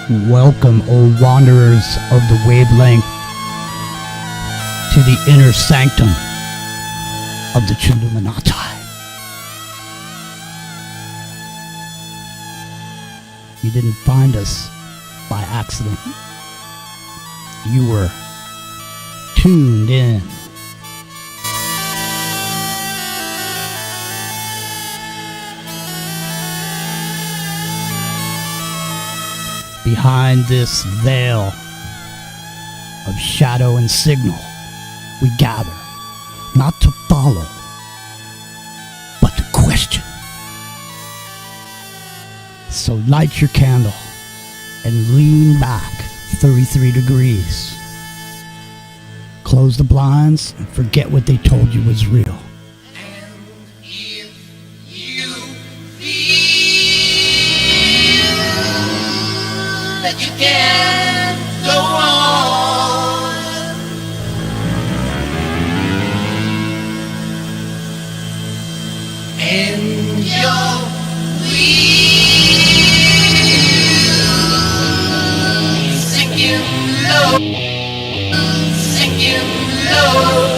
Welcome, O wanderers of the wavelength, to the inner sanctum of the chilluminatti. You didn't find us by accident. You were tuned in. Behind this veil of shadow and signal, we gather, not to follow, but to question. So light your candle and lean back 33 degrees. Close the blinds and forget what they told you was real. That you can't go on, and you're weak, sinking low, sinking low.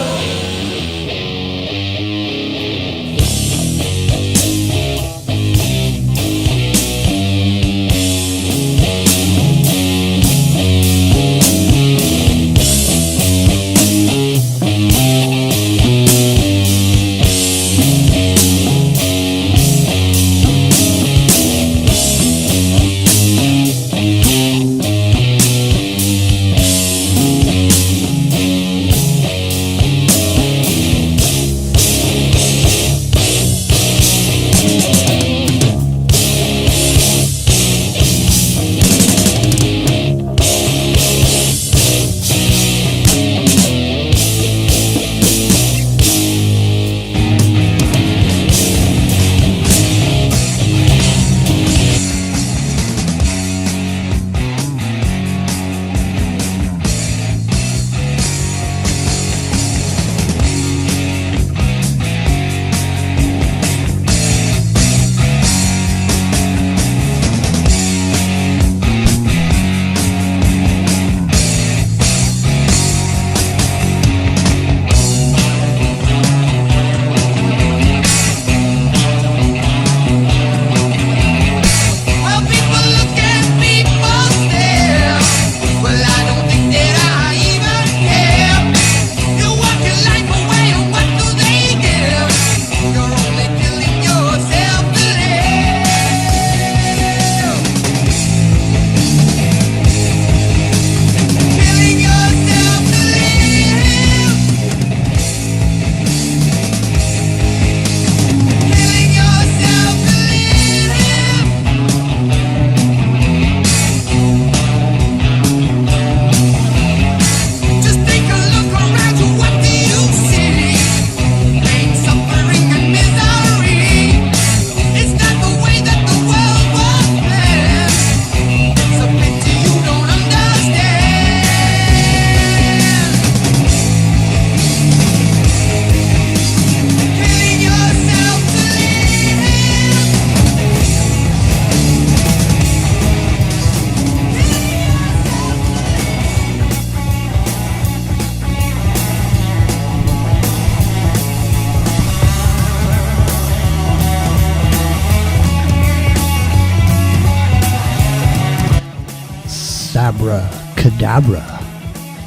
Sabbra CadaBra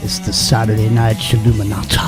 is the Saturday Night Chilluminati.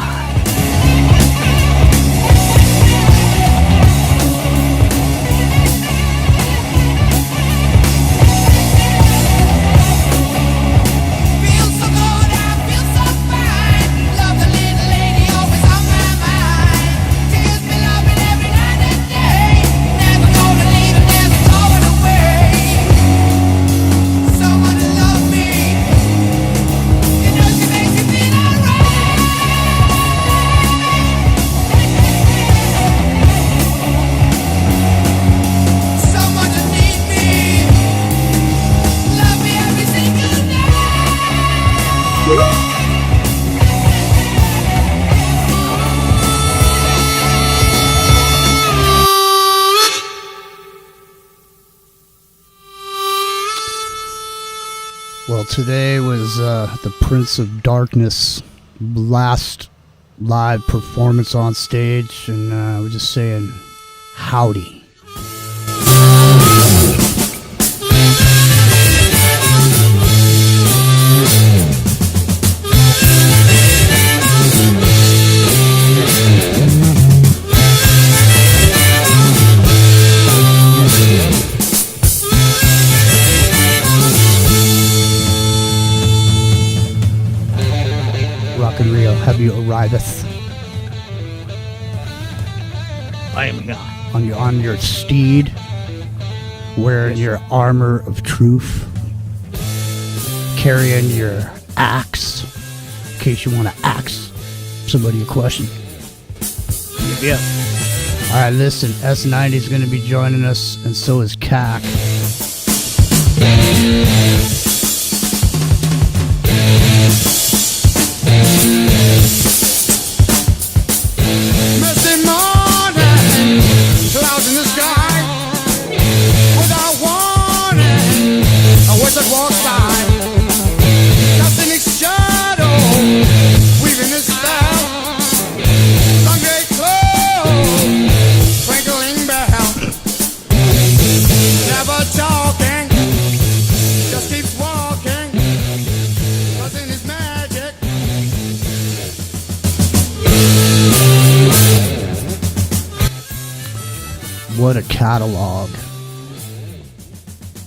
Well, today was the Prince of Darkness last live performance on stage, and we're just saying howdy. Rio, have you arriveth? I am not. On your steed, wearing your armor of truth, carrying your axe, in case you want to axe somebody a question. Yeah. All right, listen, S90 is going to be joining us, and so is CAC. Misty morning, clouds in the sky. Without warning, a wizard walks by. Casting its shadow, weaving his spell. Sun great close, twinkling bell. Never talking, just keeps walking. 'Cause in his magic. What a catalog.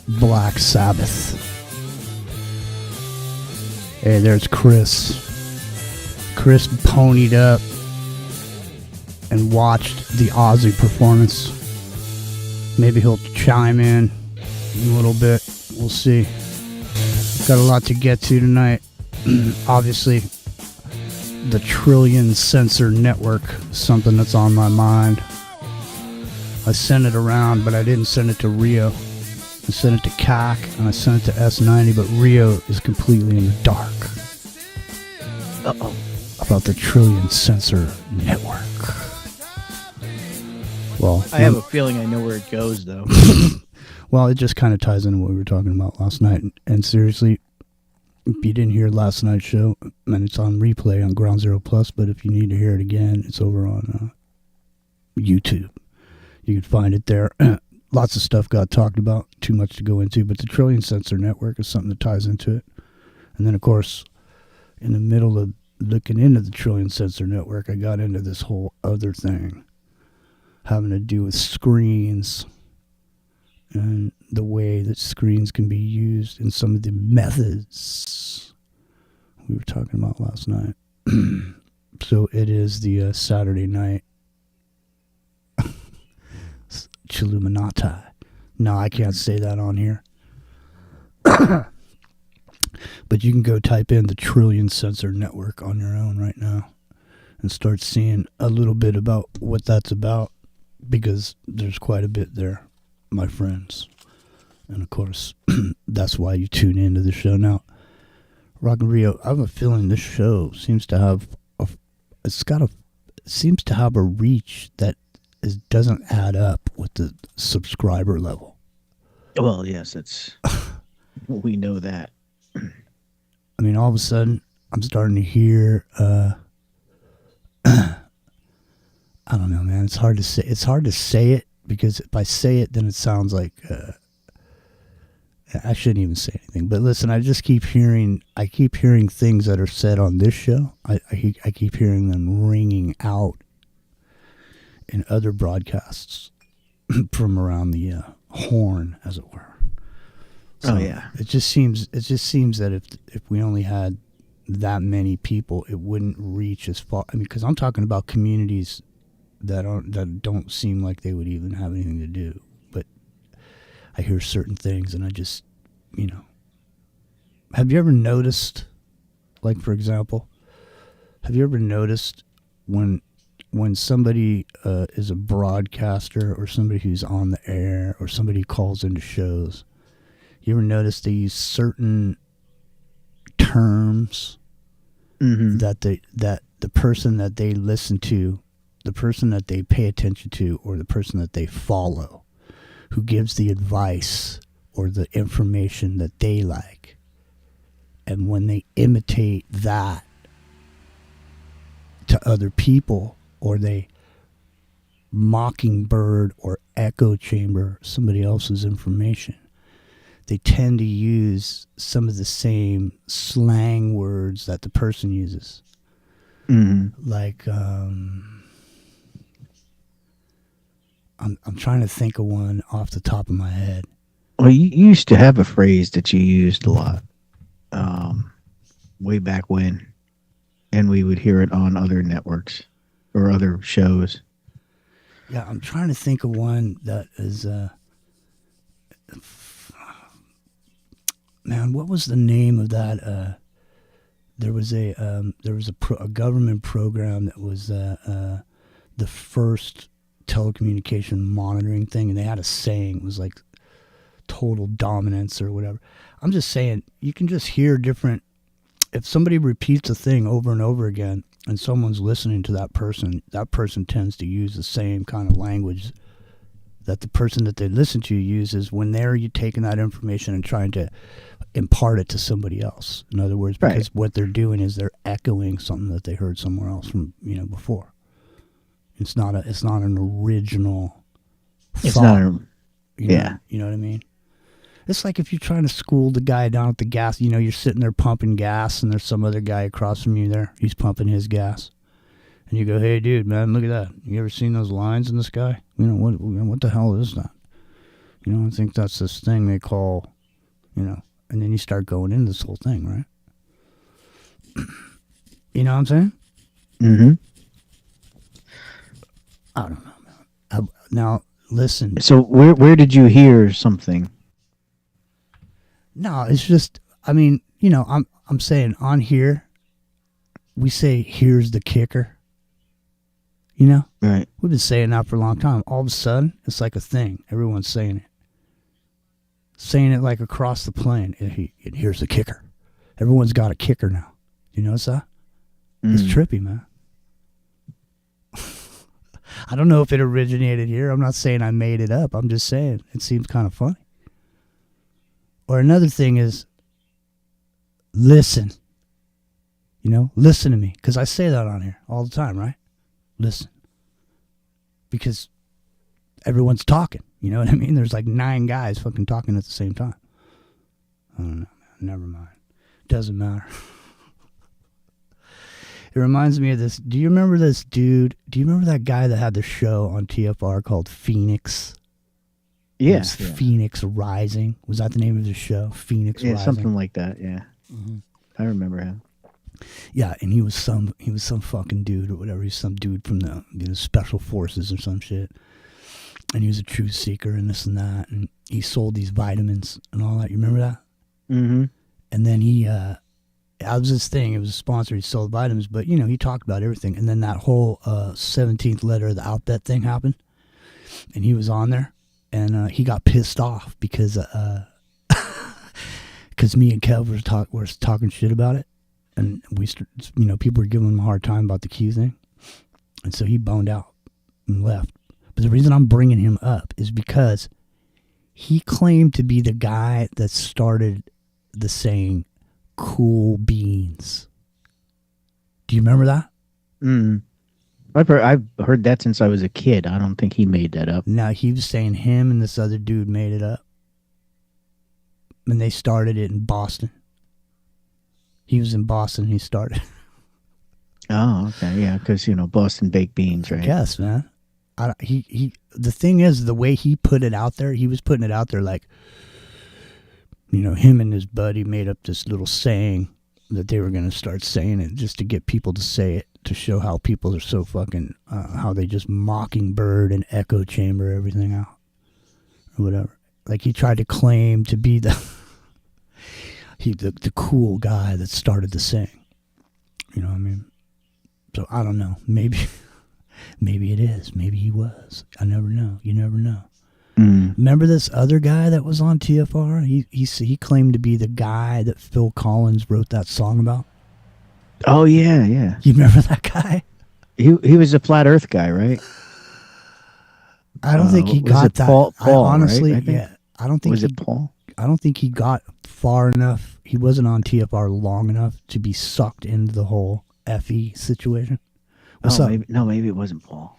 Black Sabbath. Hey, there's Chris. Chris ponied up and watched the Ozzy performance. Maybe he'll chime in a little bit. We'll see. Got a lot to get to tonight. Obviously, the Trillion Sensor Network, something that's on my mind. I sent it around, but I didn't send it to Rio. I sent it to CAC, and I sent it to S90, but Rio is completely in the dark. Uh-oh. About the Trillion Sensor Network. Well, I have a feeling I know where it goes, though. well, it just kind of ties into what we were talking about last night. And seriously, if you didn't hear last night's show, and it's on replay on Ground Zero Plus, but if you need to hear it again, it's over on YouTube. You can find it there. Lots of stuff got talked about, too much to go into, but the Trillion Sensor Network is something that ties into it. And then, of course, in the middle of looking into the Trillion Sensor Network, I got into this whole other thing having to do with screens and the way that screens can be used in some of the methods we were talking about last night. So it is the Saturday night chilluminatti. No, I can't say that on here. But you can go type in the Trillion Sensor Network on your own right now and start seeing a little bit about what that's about, because there's quite a bit there, my friends. And of course, that's why you tune into the show. Now, Rock and Rio, I have a feeling this show seems to have seems to have a reach that doesn't add up with the subscriber level. Well, yes, we know that. I mean, all of a sudden, I'm starting to hear, I don't know, man. It's hard to say. It's hard to say it, because if I say it, then it sounds like, I shouldn't even say anything. But listen, I keep hearing things that are said on this show. I keep hearing them ringing out in other broadcasts from around the horn, as it were. So yeah. It just seems that if we only had that many people, it wouldn't reach as far. I mean, because I'm talking about communities that don't seem like they would even have anything to do. But I hear certain things, and I just, have you ever noticed, like, for example, have you ever noticed when somebody is a broadcaster, or somebody who's on the air, or somebody who calls into shows, you ever notice they use certain terms that the person that they listen to, the person that they pay attention to, or the person that they follow, who gives the advice or the information that they like, And when they imitate that to other people, or they mockingbird or echo chamber somebody else's information, they tend to use some of the same slang words that the person uses. Like, I'm trying to think of one off the top of my head. Well, you used to have a phrase that you used a lot, way back when, and we would hear it on other networks or other shows. Yeah, I'm trying to think of one that is, man, what was the name of that? There was a government program that was the first telecommunication monitoring thing, and they had a saying. It was like total dominance or whatever. I'm just saying, you can just hear different. If somebody repeats a thing over and over again, and someone's listening to that person tends to use the same kind of language that the person that they listen to uses when they're taking that information and trying to impart it to somebody else. In other words, because what they're doing is they're echoing something that they heard somewhere else from, before. It's not an original thought. It's not a, yeah. You know what I mean? It's like if you're trying to school the guy down at the gas, you're sitting there pumping gas and there's some other guy across from you there. He's pumping his gas. And you go, hey, dude, man, look at that. You ever seen those lines in the sky? What the hell is that? I think that's this thing they call, and then you start going into this whole thing, right? You know what I'm saying? Mm-hmm. I don't know, man. Now, listen. So where did you hear something? No, it's just, I'm saying on here, we say, here's the kicker. Right. We've been saying that for a long time. All of a sudden, it's like a thing. Everyone's saying it. Saying it like across the plane. And here's the kicker. Everyone's got a kicker now. You notice that? It's trippy, man. I don't know if it originated here. I'm not saying I made it up. I'm just saying it seems kind of funny. Or another thing is, listen. Listen to me. Because I say that on here all the time, right? Listen. Because everyone's talking. You know what I mean? There's like 9 guys fucking talking at the same time. I don't know, man. Never mind. Doesn't matter. It reminds me of this. Do you remember this dude? Do you remember that guy that had the show on TFR called Phoenix? Yes. Yeah. Phoenix Rising. Was that the name of the show? Phoenix Rising? Yeah, something like that, yeah. Mm-hmm. I remember him. Yeah, and he was some fucking dude or whatever. He's some dude from the special forces or some shit. And he was a truth seeker and this and that. And he sold these vitamins and all that. You remember that? Mm-hmm. And then he, that was his thing. It was a sponsor. He sold vitamins. But, he talked about everything. And then that whole 17th letter of the alphabet thing happened. And he was on there. And he got pissed off because me and Kev were talking shit about it. And people were giving him a hard time about the Q thing. And so he boned out and left. But the reason I'm bringing him up is because he claimed to be the guy that started the saying, cool beans. Do you remember that? I've heard that since I was a kid. I don't think he made that up. No, he was saying him and this other dude made it up. And they started it in Boston. He was in Boston. He started. Oh, okay, yeah, because Boston baked beans, right? Yes, man. The thing is, the way he put it out there, he was putting it out there like, him and his buddy made up this little saying that they were going to start saying it just to get people to say it, to show how people are so fucking, how they just mockingbird and echo chamber everything out or whatever. Like he tried to claim to be the cool guy that started the saying. You know what I mean? So I don't know. Maybe it is. Maybe he was. I never know. You never know. Remember this other guy that was on TFR? He claimed to be the guy that Phil Collins wrote that song about. Oh yeah, yeah. You remember that guy? He was a flat Earth guy, right? I don't think he got that. Paul, I honestly, right? yeah. I don't think was it Paul? think he got far enough. He wasn't on TFR long enough to be sucked into the whole FE situation. What's up? Maybe it wasn't Paul.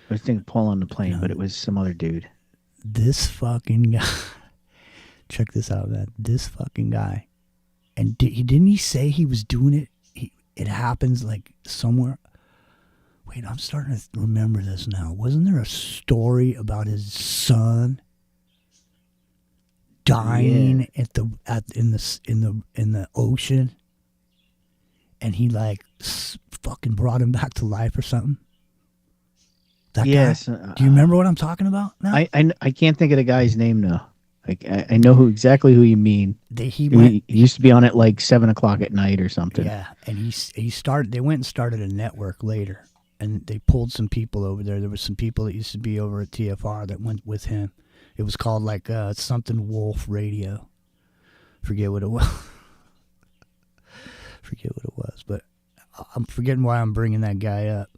I was thinking Paul on the plane, but it was some other dude. This fucking guy. Check this out, man. This fucking guy. And didn't he say he was doing it? It happens like somewhere. Wait, I'm starting to remember this now. Wasn't there a story about his son dying in the ocean, and he like fucking brought him back to life or something? That guy. Do you remember what I'm talking about now? I can't think of the guy's name now. I know exactly who you mean. He used to be on at like 7:00 at night or something. Yeah, and he started. They went and started a network later, and they pulled some people over there. There were some people that used to be over at TFR that went with him. It was called like something Wolf Radio. Forget what it was. But I'm forgetting why I'm bringing that guy up.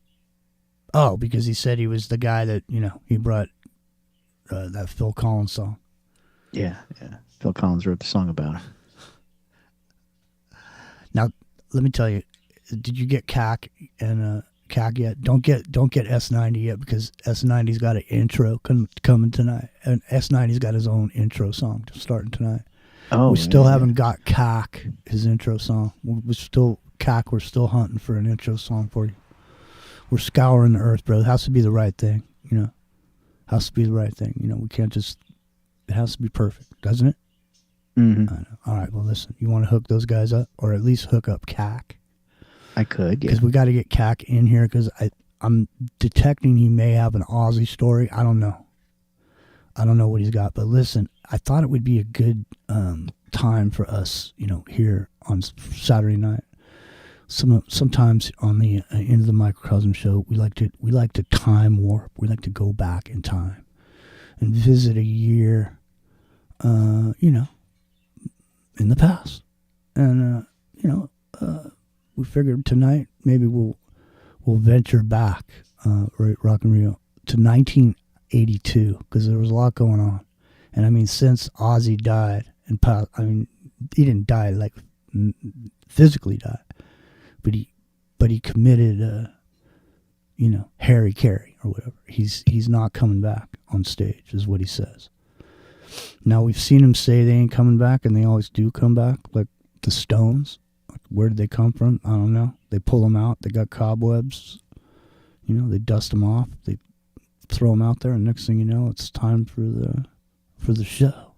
Oh, because he said he was the guy that he brought that Phil Collins song. Yeah. Phil Collins wrote the song about it. Now, let me tell you, did you get CAC and CAC yet? Don't get S90 yet, because S90's got an intro coming tonight, and S90's got his own intro song starting tonight. Oh, we still haven't got CAC, his intro song. We're still hunting for an intro song for you. We're scouring the earth, bro. It has to be the right thing, Has to be the right thing. We can't just. It has to be perfect, doesn't it? Mm-hmm. I know. All right. Well, listen. You want to hook those guys up, or at least hook up CAC? I could, yeah. Because we got to get CAC in here, because I'm detecting he may have an Ozzy story. I don't know what he's got. But listen, I thought it would be a good time for us, here on Saturday night. Sometimes on the End of the Microcosm show, we like to time warp. We like to go back in time and visit a year, in the past. And we figured tonight maybe we'll venture back, Rock and Rio, to 1982, because there was a lot going on. And I mean, since Ozzy died and he didn't die like physically died, but he committed Harry Carey or whatever. He's not coming back on stage, is what he says. Now, we've seen him say they ain't coming back, and they always do come back, like the Stones. Like, where did they come from? I don't know. They pull them out. They got cobwebs. They dust them off. They throw them out there, and next thing you know, it's time for the show.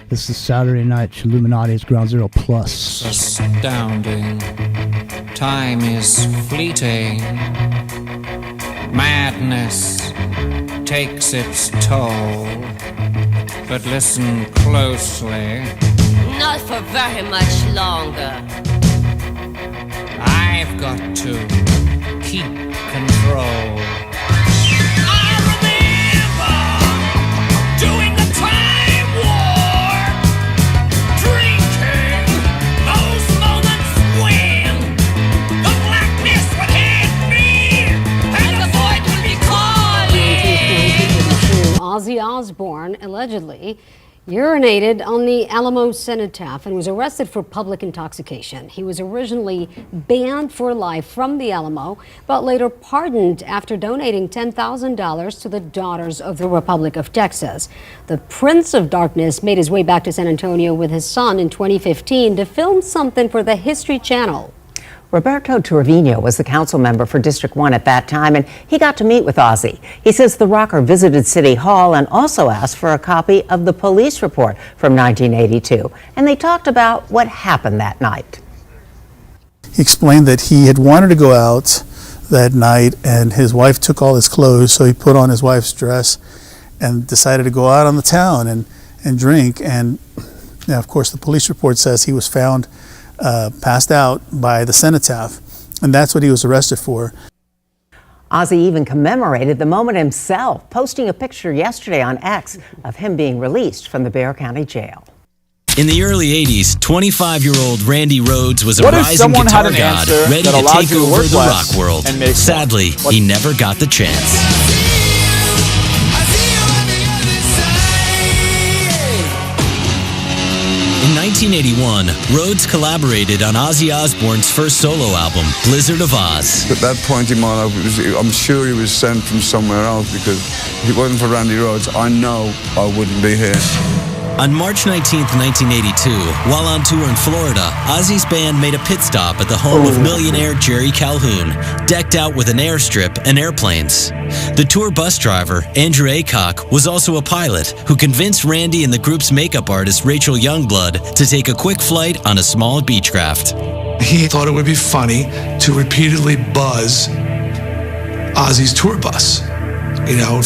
This is Saturday night. Chilluminatti's Ground Zero Plus. Astounding. Time is fleeting. Madness takes its toll. But listen closely. Not for very much longer. I've got to keep control. I remember doing the time war, drinking those moments when the blackness would hit me and the void would be calling. Ozzy Osbourne allegedly urinated on the Alamo cenotaph and was arrested for public intoxication. He was originally banned for life from the Alamo, but later pardoned after donating $10,000 to the Daughters of the Republic of Texas. The Prince of Darkness made his way back to San Antonio with his son in 2015 to film something for the History Channel. Roberto Trevino was the council member for District 1 at that time, and he got to meet with Ozzy. He says the rocker visited City Hall and also asked for a copy of the police report from 1982. And they talked about what happened that night. He explained that he had wanted to go out that night, and his wife took all his clothes, so he put on his wife's dress and decided to go out on the town and drink. And now, of course, the police report says he was found passed out by the cenotaph, and that's what he was arrested for. Ozzy even commemorated the moment himself, posting a picture yesterday on X of him being released from the Bexar County Jail. In the early 80s, 25-year-old Randy Rhoads was a rising guitar god ready to take over the rock world. Sadly, he never got the chance. 1981, Rhodes collaborated on Ozzy Osbourne's first solo album, Blizzard of Oz. At that point in my life, I'm sure he was sent from somewhere else, because if it wasn't for Randy Rhodes, I know I wouldn't be here. On March 19, 1982, while on tour in Florida, Ozzy's band made a pit stop at the home of millionaire Jerry Calhoun, decked out with an airstrip and airplanes. The tour bus driver, Andrew Aycock, was also a pilot who convinced Randy and the group's makeup artist, Rachel Youngblood, to take a quick flight on a small Beechcraft. He thought it would be funny to repeatedly buzz Ozzy's tour bus.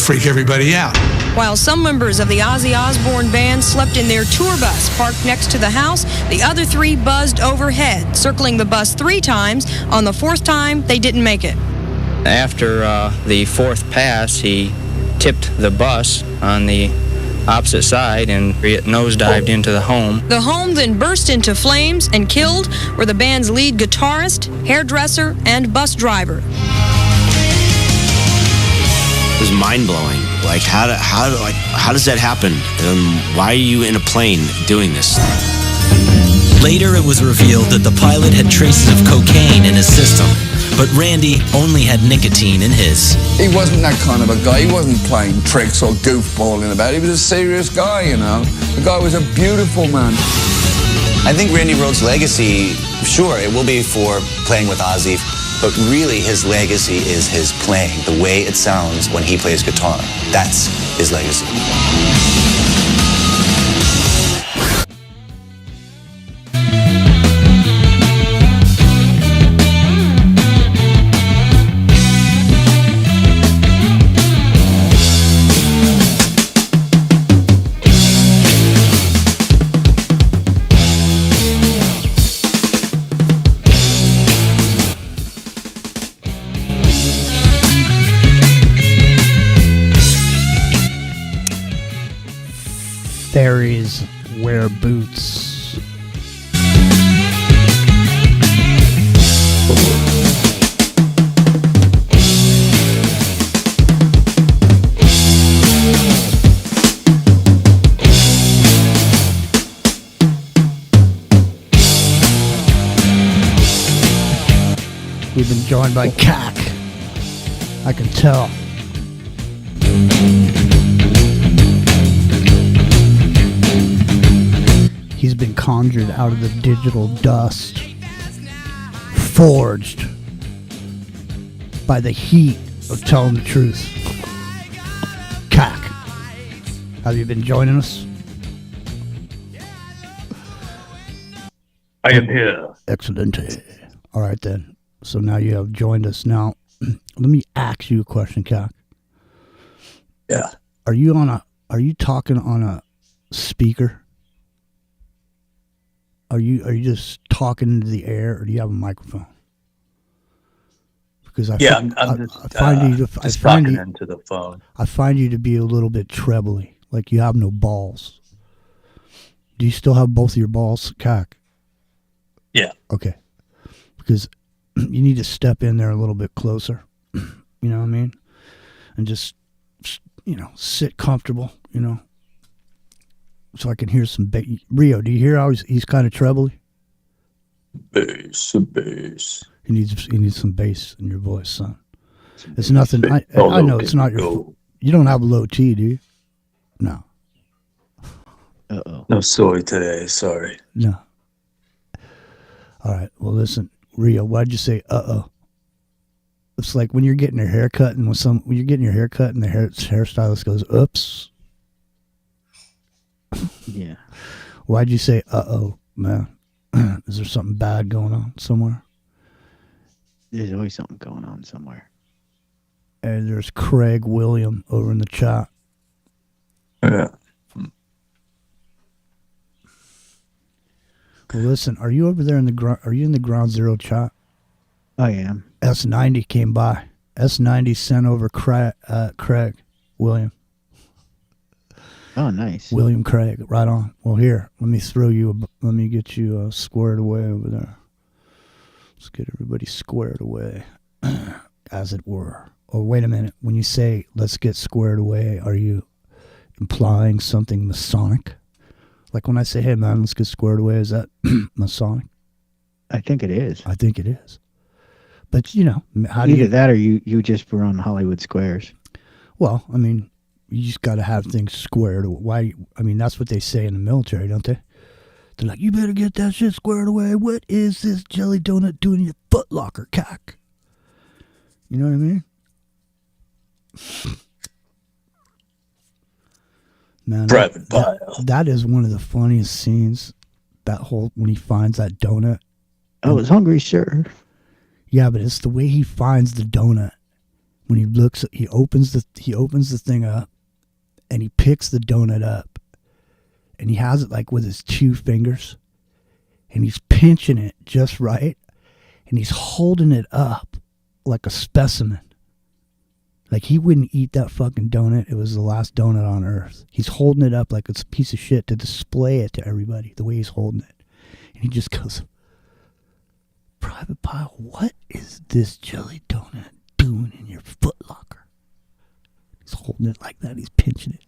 Freak everybody out. While some members of the Ozzy Osbourne band slept in their tour bus parked next to the house, the other three buzzed overhead, circling the bus 3 times. On the 4th time, they didn't make it. After the 4th pass, he tipped the bus on the opposite side and it nosedived into the home. The home then burst into flames, and killed were the band's lead guitarist, hairdresser, and bus driver. It was mind-blowing. Like, how does that happen? Why are you in a plane doing this? Later, it was revealed that the pilot had traces of cocaine in his system, but Randy only had nicotine in his. He wasn't that kind of a guy. He wasn't playing tricks or goofballing about it. He was a serious guy, The guy was a beautiful man. I think Randy Rhodes' legacy, sure, it will be for playing with Ozzy, but really his legacy is his playing, the way it sounds when he plays guitar. That's his legacy. Fairies wear boots. We've been joined by Cack. I can tell. He's been conjured out of the digital dust, forged by the heat of telling the truth. Cack, have you been joining us? I am here. Excellent. All right then. So now you have joined us. Now, let me ask you a question, Cack. Yeah. Are you talking on a speaker? Are you just talking into the air, or do you have a microphone? Because I'm just talking into the phone. I find you to be a little bit trebly, like you have no balls. Do you still have both of your balls, Cack? Yeah. Okay. Because you need to step in there a little bit closer. You know what I mean? And just, sit comfortable, so I can hear some bass. Rio, do you hear how he's kind of trebly? Bass. He needs some bass in your voice, son. It's nothing. I know it's not your. You don't have a low T, do you? No. No story today. Sorry. No. All right. Well, listen, Rio. Why'd you say It's like when you're getting your hair cut, and when you're getting your hair cut, and the hairstylist goes, "Oops." Yeah. Why'd you say man? Is there something bad going on somewhere? There's always something going on somewhere. And there's Craig William over in the chat. Yeah. Well, listen, are you over there in the Ground Zero chat? I am. S90 came by. S90 sent over Craig William. Oh, nice. William Craig, right on. Well, here, let me get you squared away over there. Let's get everybody squared away, as it were. Oh, wait a minute. When you say, let's get squared away, are you implying something Masonic? Like when I say, hey man, let's get squared away, is that Masonic? I think it is. I think it is. But, you know, how Either do you... that or you just were on Hollywood Squares. Well, I mean, you just got to have things squared. Why? I mean, that's what they say in the military, don't they? They're like, you better get that shit squared away. What is this jelly donut doing in your foot locker, cock? You know what I mean? Man, Private pile. That is one of the funniest scenes. That whole, when he finds that donut. I was hungry, sir. Yeah, but it's the way he finds the donut. When he looks, he opens the thing up, and he picks the donut up, and he has it like with his 2 fingers, and he's pinching it just right, and he's holding it up like a specimen. Like he wouldn't eat that fucking donut. It was the last donut on earth. He's holding it up like it's a piece of shit to display it to everybody, the way he's holding it. And he just goes, Private Pile, what is this jelly donut doing in your foot locker? He's holding it like that. He's pinching it.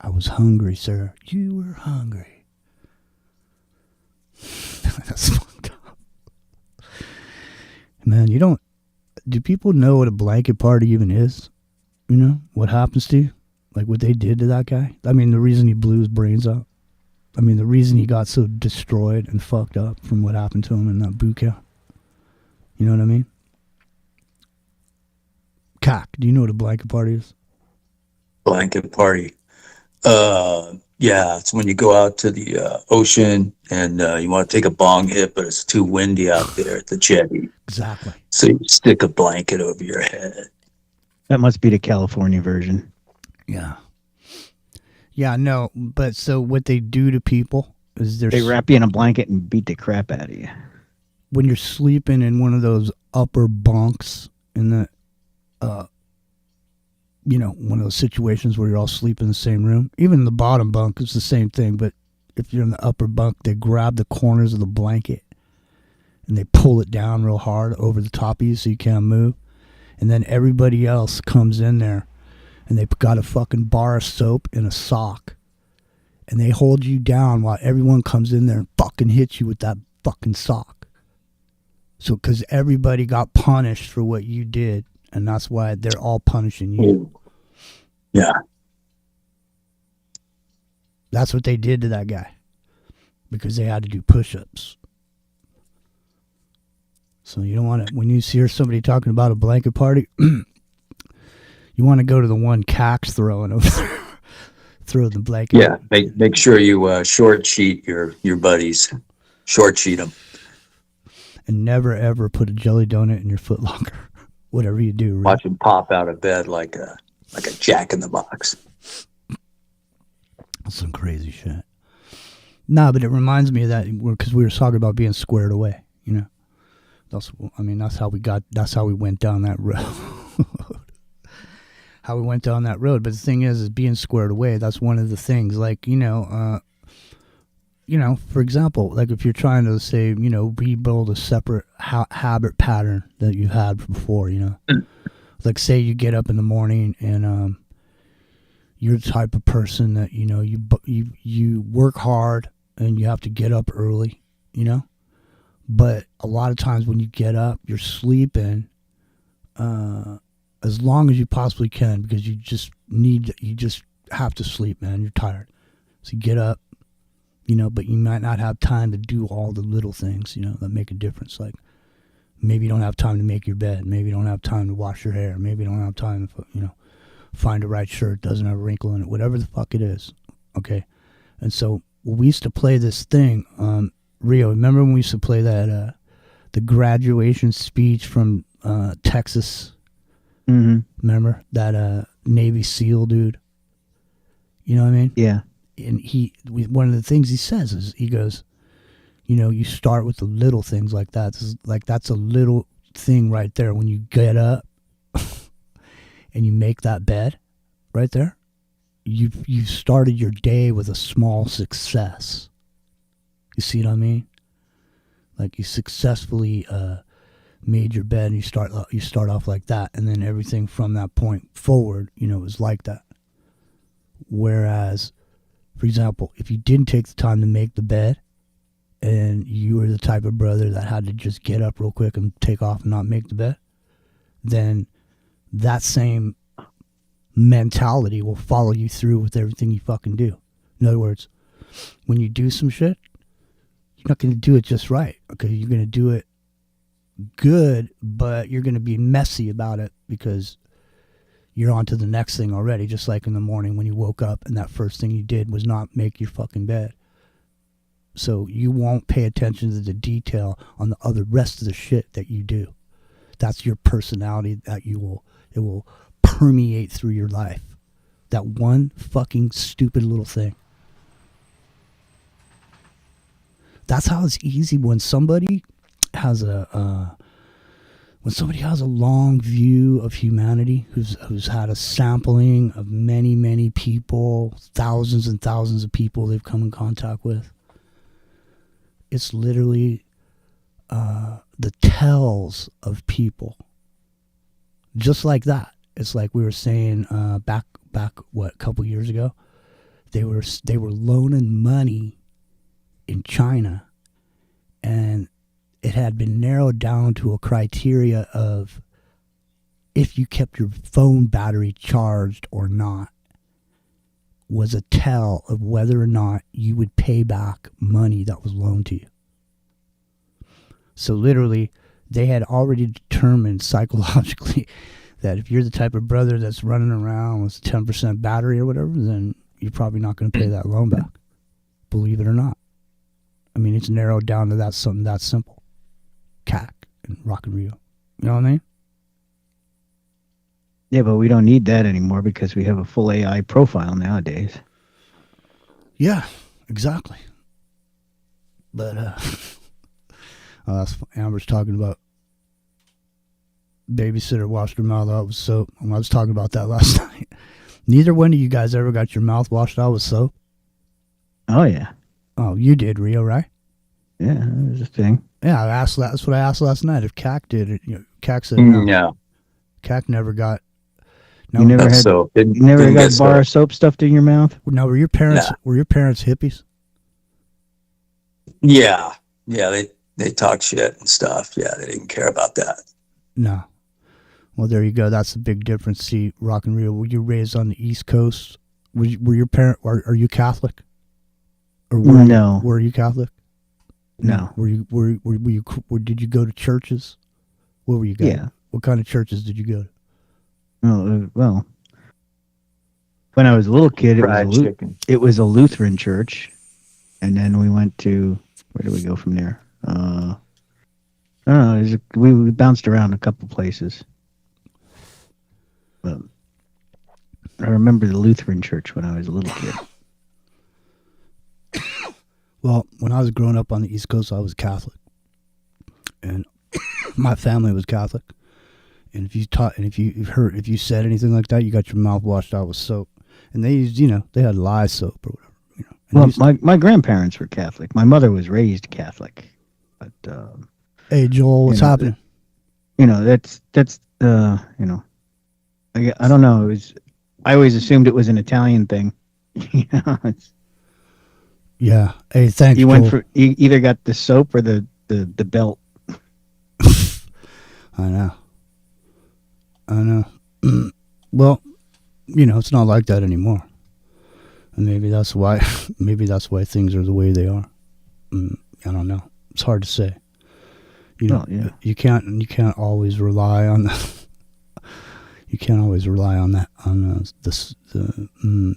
I was hungry, sir. You were hungry. That's fucked up. Man, do people know what a blanket party even is? You know, what happens to you? Like what they did to that guy? I mean, the reason he blew his brains out. I mean, the reason he got so destroyed and fucked up from what happened to him in that boot camp. You know what I mean? Cock, do you know what a blanket party is? Blanket party. Yeah, it's when you go out to the ocean and you want to take a bong hit, but it's too windy out there at the jetty. Exactly. So you stick a blanket over your head. That must be the California version. Yeah. Yeah, no, but so what they do to people is they wrap you in a blanket and beat the crap out of you. When you're sleeping in one of those upper bunks in the, you know, one of those situations where you're all sleeping in the same room. Even the bottom bunk is the same thing, but if you're in the upper bunk, they grab the corners of the blanket and they pull it down real hard over the top of you so you can't move. And then everybody else comes in there and they've got a fucking bar of soap and a sock. And they hold you down while everyone comes in there and fucking hits you with that fucking sock. So, because everybody got punished for what you did, and that's why they're all punishing you. Yeah. That's what they did to that guy. Because they had to do push-ups. So you don't want to, when you hear somebody talking about a blanket party, you want to go to the one Cax throwing over there. Throw the blanket. Yeah, make sure you short sheet your buddies. Short sheet them. And never ever put a jelly donut in your foot locker. Whatever you do. Right? Watch him pop out of bed like a jack in the box. Some crazy shit. Nah, but it reminds me of that because we were talking about being squared away. You know, that's how we went down that road. How we went down that road. But the thing is being squared away. That's one of the things. Like for example, like if you're trying to say, rebuild a separate habit pattern that you had before, like say you get up in the morning and you're the type of person that you work hard and you have to get up early, but a lot of times when you get up, you're sleeping as long as you possibly can because you just have to sleep, man. You're tired, so you get up. But you might not have time to do all the little things, that make a difference. Like maybe you don't have time to make your bed. Maybe you don't have time to wash your hair. Maybe you don't have time to, find the right shirt, doesn't have a wrinkle in it, whatever the fuck it is. Okay. And so we used to play this thing, Rio, remember when we used to play that, the graduation speech from Texas? Mm-hmm. Remember that Navy SEAL dude? You know what I mean? Yeah. And one of the things he says is he goes, you start with the little things like that. That's a little thing right there. When you get up and you make that bed right there, you've started your day with a small success. You see what I mean? Like you successfully made your bed and you start off like that. And then everything from that point forward, is like that. Whereas, for example, if you didn't take the time to make the bed and you were the type of brother that had to just get up real quick and take off and not make the bed, then that same mentality will follow you through with everything you fucking do. In other words, when you do some shit, you're not going to do it just right. Okay, you're going to do it good, but you're going to be messy about it because you're on to the next thing already. Just like in the morning when you woke up and that first thing you did was not make your fucking bed. So you won't pay attention to the detail on the other rest of the shit that you do. That's your personality that it will permeate through your life. That one fucking stupid little thing. That's how it's easy when somebody has a long view of humanity, who's had a sampling of many people, thousands and thousands of people they've come in contact with. It's literally the tells of people. Just like that. It's like we were saying back a couple years ago. They were loaning money in China, and it had been narrowed down to a criteria of if you kept your phone battery charged or not was a tell of whether or not you would pay back money that was loaned to you. So literally, they had already determined psychologically that if you're the type of brother that's running around with 10% battery or whatever, then you're probably not going to pay that loan back. Believe it or not. I mean, it's narrowed down to that something that simple. CAC and Rock and Rio. You know what I mean? Yeah, but we don't need that anymore because we have a full AI profile nowadays. Yeah, exactly. But Amber's talking about babysitter washed her mouth out with soap. I was talking about that last night. Neither one of you guys ever got your mouth washed out with soap? Oh, yeah. Oh, you did, Rio, right? Yeah, that was a thing. Yeah, that's what I asked last night. If CAC did it, CAC said no. No. CAC never got. No, You never had. soap. You never got a bar of soap stuffed in your mouth. Now, were your parents hippies? Yeah. They talk shit and stuff. Yeah, they didn't care about that. No. Well, there you go. That's the big difference. See, Rock and Rio, were you raised on the East Coast? Were your parents? Are you Catholic? Or No. Were you Catholic? No. Were you? Did you go to churches? Where were you going? Yeah. What kind of churches did you go to? Well, when I was a little kid, it was a Lutheran church, and then we went to, where did we go from there? I don't know. We bounced around a couple places. But I remember the Lutheran church when I was a little kid. Well, when I was growing up on the East Coast, I was Catholic, and my family was Catholic. And if you said anything like that, you got your mouth washed out with soap. And they used, they had lye soap or whatever. Well, my grandparents were Catholic. My mother was raised Catholic. But hey, Joel, what's happening? That's I don't know. I always assumed it was an Italian thing. Yeah. Hey, thanks. You either got the soap or the belt. I know. Well, it's not like that anymore, and maybe that's why things are the way they are. I don't know. It's hard to say. You can't always rely on the. You can't always rely on that the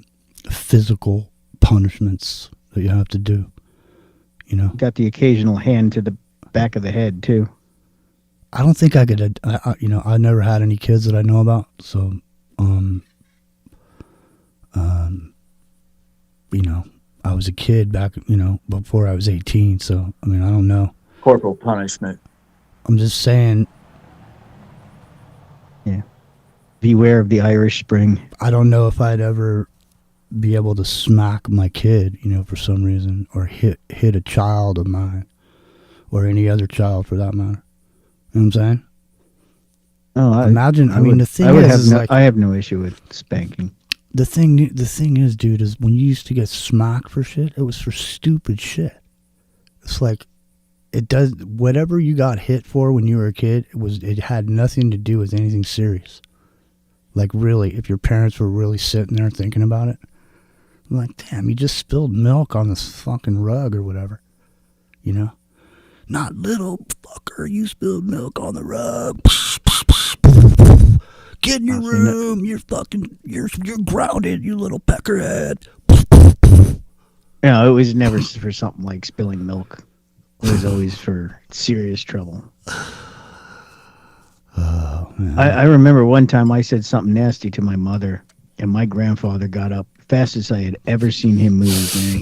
physical punishments that you have to do. Got the occasional hand to the back of the head too. I don't think I could. I never had any kids that I know about. So, I was a kid back, before I was 18. So, I don't know. Corporal punishment. I'm just saying. Yeah. Beware of the Irish Spring. I don't know if I'd ever be able to smack my kid, for some reason, or hit a child of mine, or any other child for that matter. You know what I'm saying? Oh, imagine. The thing is, I have no issue with spanking. the thing is, dude, is when you used to get smacked for shit, it was for stupid shit. It's like, it does, whatever you got hit for when you were a kid, it had nothing to do with anything serious. Like, really, if your parents were really sitting there thinking about it, like, damn, you just spilled milk on this fucking rug or whatever, you know? Not little fucker, you spilled milk on the rug. Get in your room, you're grounded, you little peckerhead. No, it was never for something like spilling milk. It was always for serious trouble. Oh, man. I remember one time I said something nasty to my mother, and my grandfather got up fastest I had ever seen him move. Man,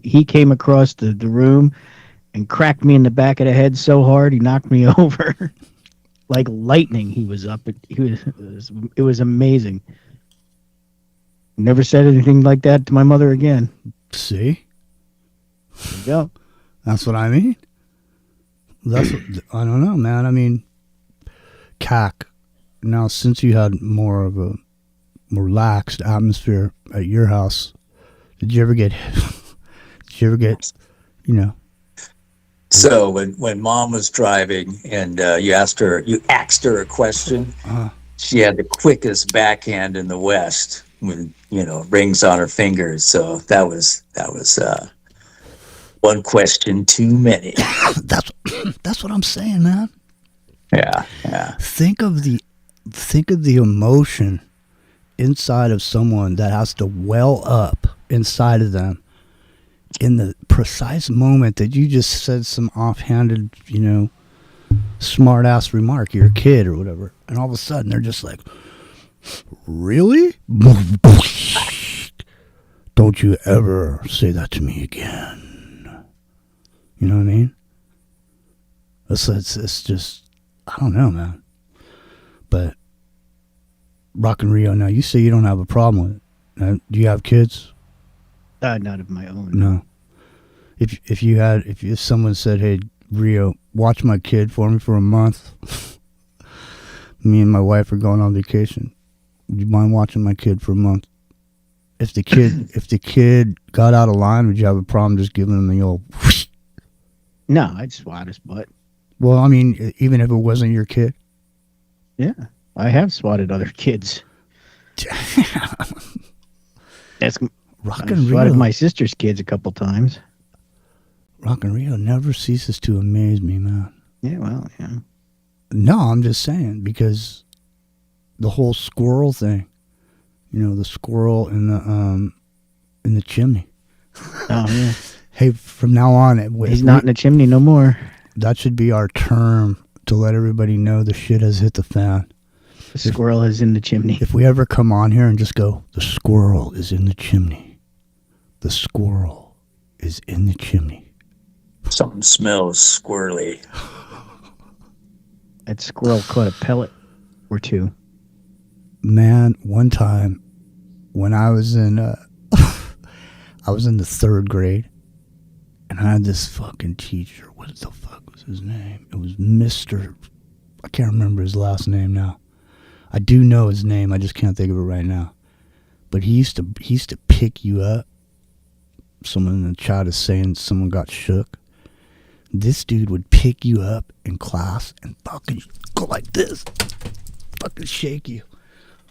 he came across the room and cracked me in the back of the head so hard he knocked me over. Like lightning, he was up. It was amazing. Never said anything like that to my mother again. See? There you go. That's what I mean. I don't know, man. I mean, CAC. Now, since you had more of a relaxed atmosphere at your house, did you ever get, you know? So when Mom was driving and you asked her a question, she had the quickest backhand in the West with, you know, rings on her fingers. So that was one question too many. That's what I'm saying, man. Yeah. Think of the emotion inside of someone that has to well up inside of them in the precise moment that you just said some offhanded, you know, smart ass remark. You're a kid or whatever, and all of a sudden they're just like, "Really? Don't you ever say that to me again." You know what I mean? It's just, I don't know, man. But Rock and Rio, now you say you don't have a problem with it. Now, do you have kids? Not of my own. No. If someone said, "Hey, Rio, watch my kid for me for a month," me and my wife are going on vacation. Would you mind watching my kid for a month? If the kid got out of line, would you have a problem just giving him the old? No, I'd swat his butt. Well, I mean, even if it wasn't your kid. Yeah, I have swatted other kids. That's Rock I and swatted Rio. my sister's kids a couple times. Rock and Rio never ceases to amaze me, man. Yeah, well, yeah. No, I'm just saying, because the whole squirrel thing, you know, the squirrel in the chimney. Oh yeah. Hey, from now on, He's not in the chimney no more. That should be our term to let everybody know the shit has hit the fan. The squirrel is in the chimney. If we ever come on here and just go, "The squirrel is in the chimney. The squirrel is in the chimney." Something smells squirrely. That squirrel caught a pellet or two. Man, one time when I was in I was in the 3rd grade, and I had this fucking teacher. What the fuck was his name? It was Mr. I can't remember his last name now. I do know his name, I just can't think of it right now. But he used to pick you up. Someone in the chat is saying someone got shook. This dude would pick you up in class and fucking go like this. Fucking shake you.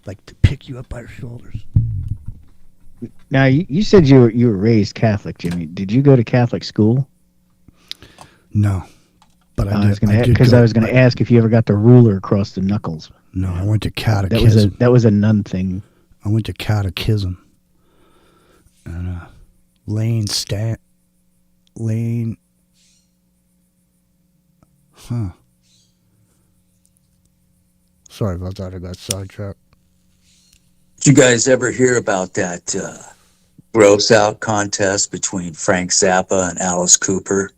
Like to pick you up by your shoulders. Now, you said you were raised Catholic, Jimmy. Did you go to Catholic school? No. But I was going to ask if you ever got the ruler across the knuckles. No, I went to catechism. That was a nun thing. I went to catechism. And Lane. Sorry about that. I got sidetracked. Did you guys ever hear about that gross out contest between Frank Zappa and Alice Cooper?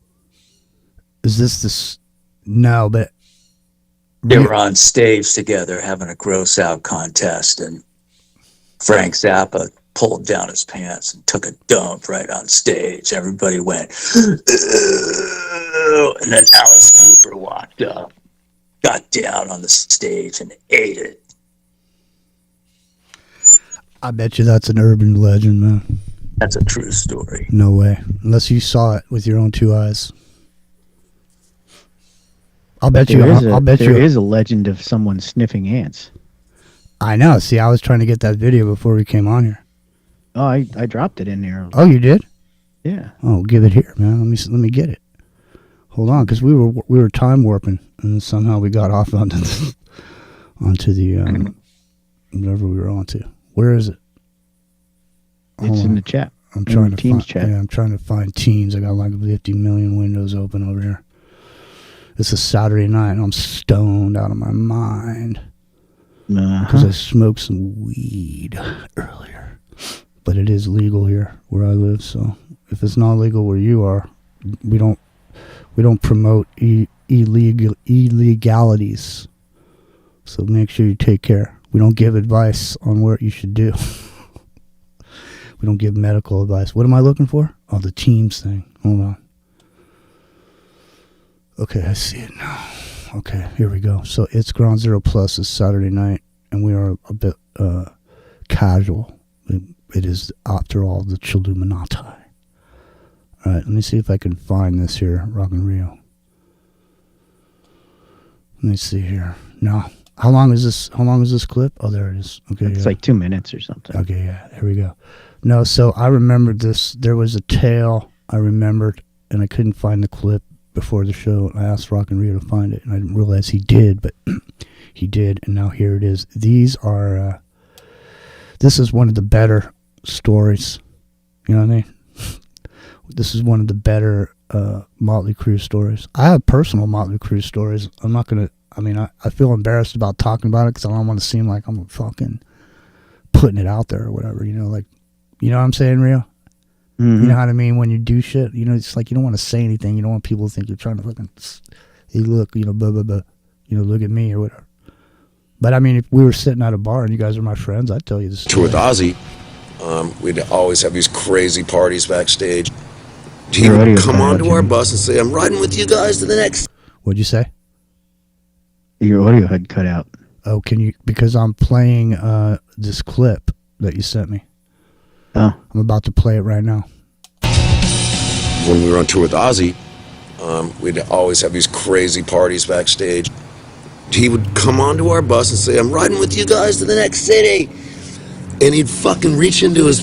Is this? No, but they were on stage together having a gross out contest, and Frank Zappa pulled down his pants and took a dump right on stage. Everybody went, "Ugh," and then Alice Cooper walked up, got down on the stage, and ate it. I bet you that's an urban legend, man. That's a true story. No way. Unless you saw it with your own two eyes. I'll bet you. I'll bet you. There is a legend of someone sniffing ants. I know. See, I was trying to get that video before we came on here. Oh, I dropped it in there. Oh, you did? Yeah. Oh, give it here, man. Let me get it. Hold on, because we were time warping, and somehow we got off onto the whatever we were onto. Where is it? It's in the chat. I'm trying to Teams find, chat. Yeah, I'm trying to find Teams. I got like 50 million windows open over here. It's a Saturday night, and I'm stoned out of my mind because I smoked some weed earlier. But it is legal here where I live, so if it's not legal where you are, we don't promote illegalities. So make sure you take care. We don't give advice on what you should do. We don't give medical advice. What am I looking for? Oh, the Teams thing. Hold on. Okay, I see it now. Okay, here we go. So it's Ground Zero Plus is Saturday night, and we are a bit casual. It is, after all, the chilluminatti. All right, let me see if I can find this here, Rock and Rio. Let me see here. No. How long is this clip? Oh, there it is. Okay, It's like 2 minutes or something. Okay, yeah, here we go. No, so I remembered this. There was a tale I remembered, and I couldn't find the clip before the show. I asked Rock and Rio to find it, and I didn't realize he did, but he did, and now here it is. These are, this is one of the better stories. You know what I mean? This is one of the better Motley Crue stories. I have personal Motley Crue stories. I'm not going to, I feel embarrassed about talking about it because I don't want to seem like I'm fucking putting it out there or whatever, you know, like, you know what I'm saying, Rio? Mm-hmm. You know what I mean? When you do shit, you know, it's like you don't want to say anything. You don't want people to think you're trying to fucking, hey, look, you know, blah, blah, blah, you know, look at me or whatever. But I mean, if we were sitting at a bar and you guys are my friends, I'd tell you this. Tour with Ozzy, we'd always have these crazy parties backstage. He would come onto our bus and say, I'm riding with you guys to the next. What'd you say? Your audio had cut out. Oh, can you, because I'm playing this clip that you sent me. Oh. I'm about to play it right now. When we were on tour with Ozzy, we'd always have these crazy parties backstage. He would come onto our bus and say, I'm riding with you guys to the next city. And he'd fucking reach into his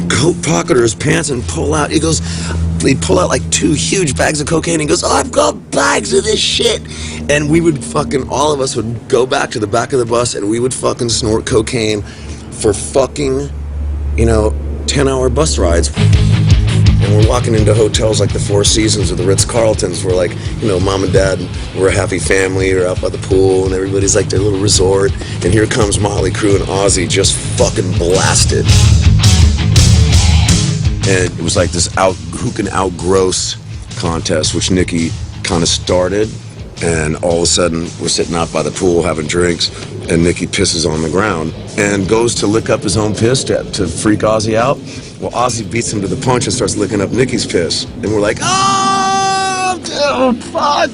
coat pocket or his pants and pull out. He'd pull out like 2 huge bags of cocaine. He goes, oh, I've got bags of this shit. And we would fucking, all of us would go back to the back of the bus and we would fucking snort cocaine for fucking, 10-hour bus rides. And we're walking into hotels like the Four Seasons or the Ritz-Carltons where, like, mom and dad were a happy family or out by the pool and everybody's like their little resort. And here comes Motley Crue and Ozzy just fucking blasted. And it was like this who can outgross contest, which Nikki kind of started. And all of a sudden, we're sitting out by the pool having drinks, and Nikki pisses on the ground and goes to lick up his own piss to freak Ozzy out. Well, Ozzy beats him to the punch and starts licking up Nikki's piss. And we're like, oh, dude, fuck.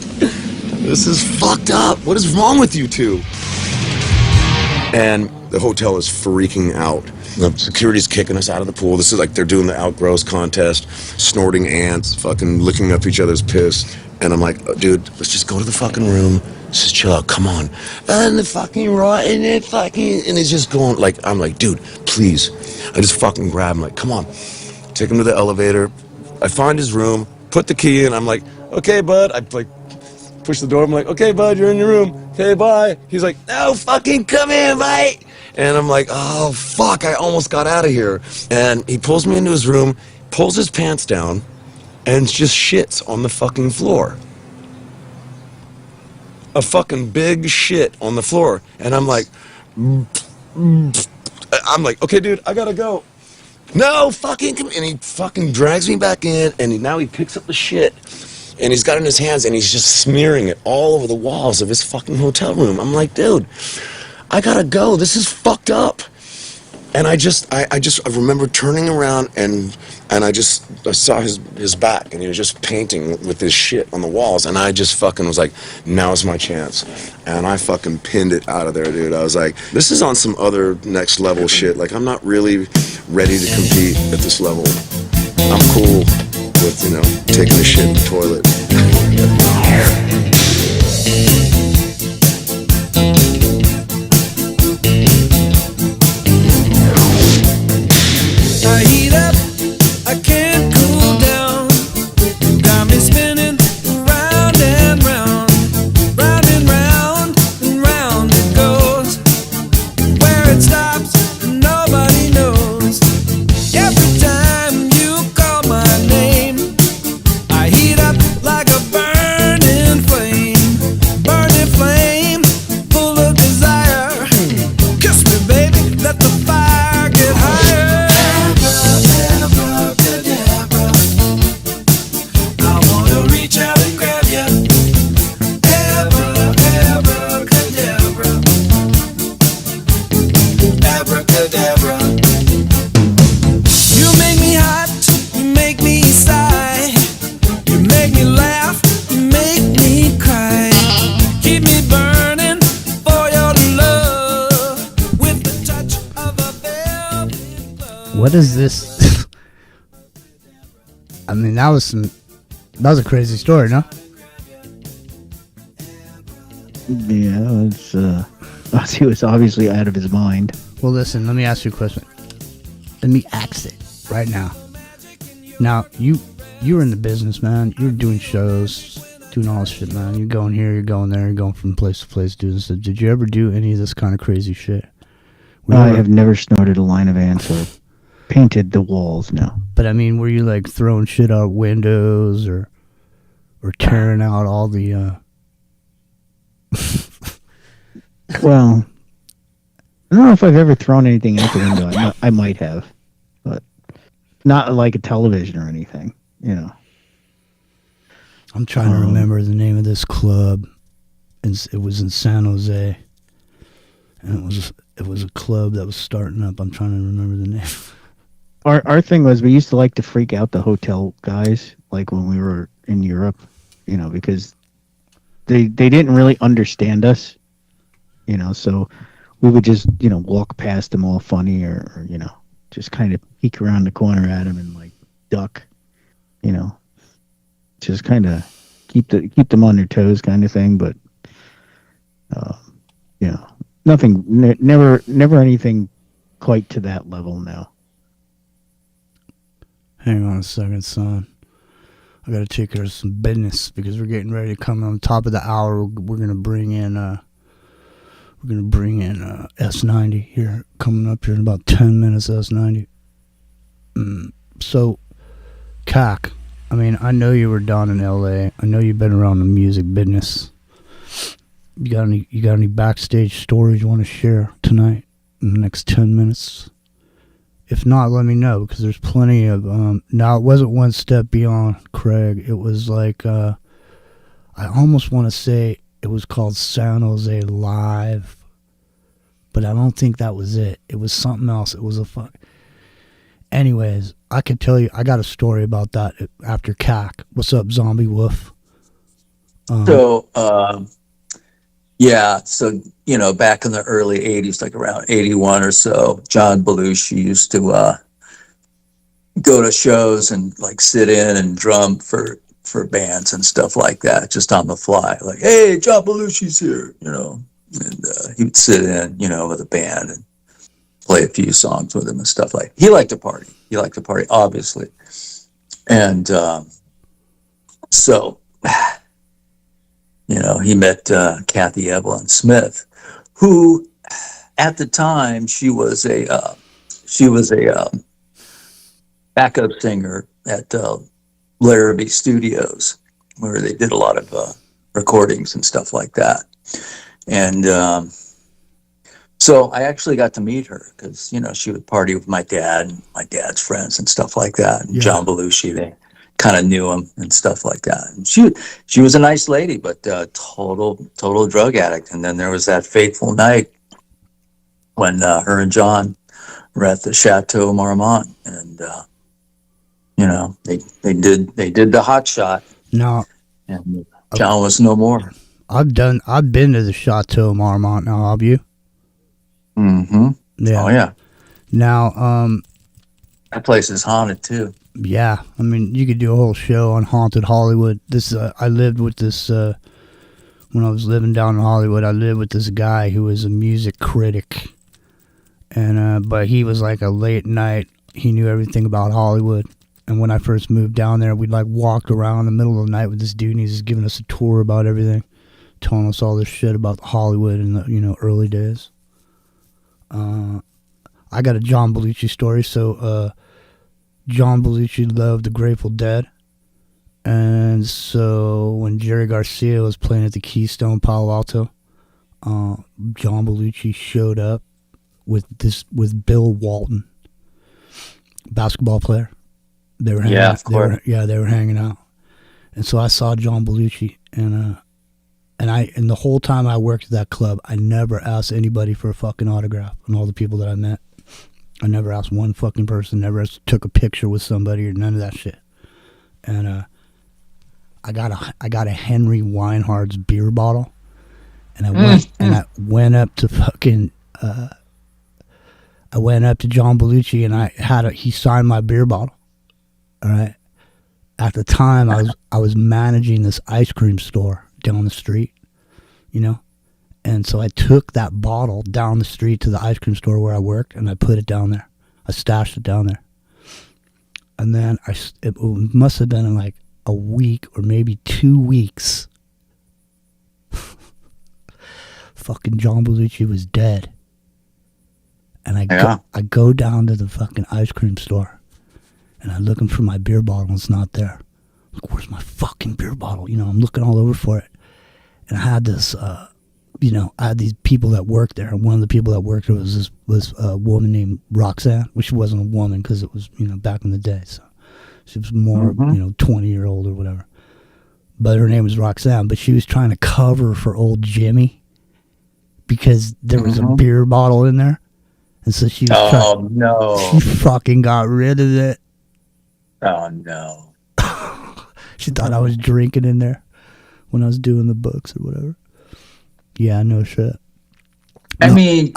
This is fucked up. What is wrong with you two? And the hotel is freaking out. The security's kicking us out of the pool. This is like they're doing the outgross contest, snorting ants, fucking licking up each other's piss. And I'm like, oh, dude, let's just go to the fucking room. Let's just chill out. Come on. And the fucking and it's just going like, I'm like, dude, please. I just fucking grab him like, come on. Take him to the elevator. I find his room, put the key in. I'm like, okay, bud. I like push the door. I'm like, okay, bud, you're in your room. Okay, bye. He's like, no, fucking come in, mate. And I'm like, oh, fuck, I almost got out of here. And he pulls me into his room, pulls his pants down, and just shits on the fucking floor. A fucking big shit on the floor. And I'm like, okay, dude, I gotta go. No, fucking come. And he fucking drags me back in, and now he picks up the shit. And he's got it in his hands, and he's just smearing it all over the walls of his fucking hotel room. I'm like, dude, I gotta go. This is fucked up. And I remember turning around and I saw his back, and he was just painting with his shit on the walls, and I just fucking was like, now's my chance. And I fucking pinned it out of there, dude. I was like, this is on some other next level shit. Like, I'm not really ready to compete at this level. I'm cool with, taking a shit in the toilet. I heat up, I can't cool down. Got me spinning round and round, round and round and round it goes. Where it stops, nobody knows. Every time you call my name, I heat up like a burning flame, full of desire. Kiss me, baby, let the fire get higher. You make me hot, you make me sigh, you make me laugh, you make me cry. Keep me burning for your love with the touch of a velvet glove. What is this? I mean, that was a crazy story, no? Yeah, it's Ozzy was obviously out of his mind. Well, listen, let me ask you a question. Let me ask it right now. Now, you're in the business, man. You're doing shows, doing all this shit, man. You're going here, you're going there, you're going from place to place, doing this. Did you ever do any of this kind of crazy shit? I have never snorted a line of ants or painted the walls, no. But I mean, were you like throwing shit out windows or tearing out all the Well, I don't know if I've ever thrown anything out the window. I might have, but not like a television or anything, I'm trying to remember the name of this club. It was in San Jose, and it was a club that was starting up. I'm trying to remember the name. Our thing was we used to like to freak out the hotel guys, like when we were in Europe, because they didn't really understand us, so we would just, walk past them all funny or just kind of peek around the corner at them and like duck, just kind of keep them on their toes kind of thing. But, nothing, never anything quite to that level now. Hang on a second, son. I gotta take care of some business because we're getting ready to come on top of the hour. We're gonna bring in S90 here, coming up here in about 10 minutes. S90. So, Cac, I mean, I know you were down in LA. I know you've been around the music business. You got any backstage stories you want to share tonight in the next 10 minutes? If not, let me know, because there's plenty of now it wasn't one step beyond Craig. It was like I almost want to say it was called San Jose Live, but I don't think that was it. It was something else. It was a fun. Anyways, I could tell you, I got a story about that after CAC. What's up, Zombie Wolf? Yeah, so, back in the early 80s, like around 81 or so, John Belushi used to go to shows and like sit in and drum for bands and stuff like that, just on the fly. Like, hey, John Belushi's here, and he would sit in, with a band and play a few songs with him and stuff like that. He liked to party. Obviously. And so... he met Kathy Evelyn Smith, who, at the time, she was a backup singer at Larrabee Studios, where they did a lot of recordings and stuff like that. And so I actually got to meet her because she would party with my dad and my dad's friends and stuff like that. And John Belushi, they kind of knew him and stuff like that. And she was a nice lady, but total drug addict. And then there was that fateful night when her and John were at the Chateau Marmont, and you know, they did the hot shot. Now, and John was no more. I've been to the Chateau Marmont. Now, have you? Mm-hmm. Yeah. Oh yeah. Now, that place is haunted too. Yeah, I mean, you could do a whole show on haunted Hollywood. This I lived with this when I was living down in Hollywood. I lived with this guy who was a music critic, and but he was like a late night. He knew everything about Hollywood. And when I first moved down there, we'd like walked around in the middle of the night with this dude, and he's just giving us a tour about everything, telling us all this shit about Hollywood in the early days. I got a John Belushi story. So John Belushi loved the Grateful Dead, and so when Jerry Garcia was playing at the Keystone Palo Alto, John Belushi showed up with Bill Walton, basketball player. They were hanging out. They were hanging out, and so I saw John Belushi, and the whole time I worked at that club, I never asked anybody for a fucking autograph. And all the people that I met, I never asked one fucking person, never took a picture with somebody or none of that shit. And I got a Henry Weinhard's beer bottle, and I went up to fucking I went up to John Belushi, and he signed my beer bottle. All right. At the time, I was managing this ice cream store down the street, and so I took that bottle down the street to the ice cream store where I worked, and I put it down there. I stashed it down there, and then it must have been in like a week or maybe 2 weeks. Fucking John Belushi was dead, and I go down to the fucking ice cream store. And I'm looking for my beer bottle, and it's not there. Like, where's my fucking beer bottle? I'm looking all over for it. And I had this, I had these people that worked there. And one of the people that worked there was a woman named Roxanne, which wasn't a woman because it was, back in the day. So she was more, 20-year-old or whatever. But her name was Roxanne. But she was trying to cover for old Jimmy because there was a beer bottle in there. And so she was she fucking got rid of it. Oh no. She thought I was drinking in there when I was doing the books or whatever. Yeah, no shit. I mean,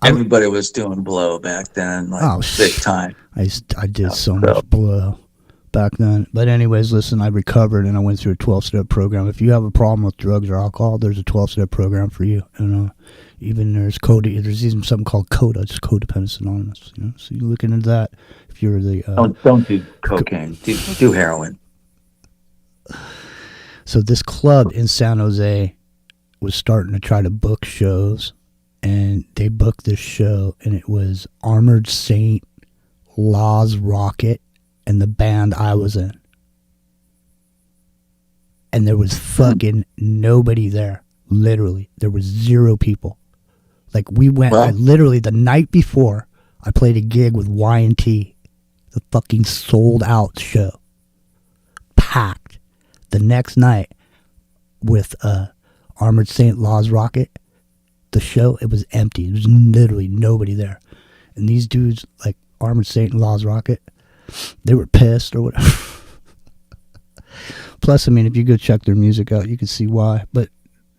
everybody was doing blow back then, like big time. I did so much blow back then. But anyways, listen, I recovered and I went through a 12-step program. If you have a problem with drugs or alcohol, there's a 12-step program for you. Even there's even something called CODA, it's Codependence Anonymous. So you look into that. If you're the don't do cocaine, do heroin. So this club in San Jose was starting to try to book shows, and they booked this show, and it was Armored Saint, Laz Rocket, and the band I was in. And there was fucking nobody there. Literally, there was 0 people. Like, we went, literally the night before, I played a gig with Y&T, the fucking sold out show. Packed. The next night, with Armored Saint, Laz Rocket, the show, it was empty. There was literally nobody there. And these dudes, like Armored Saint and Laz Rocket, they were pissed or whatever. Plus, I mean, if you go check their music out, you can see why. But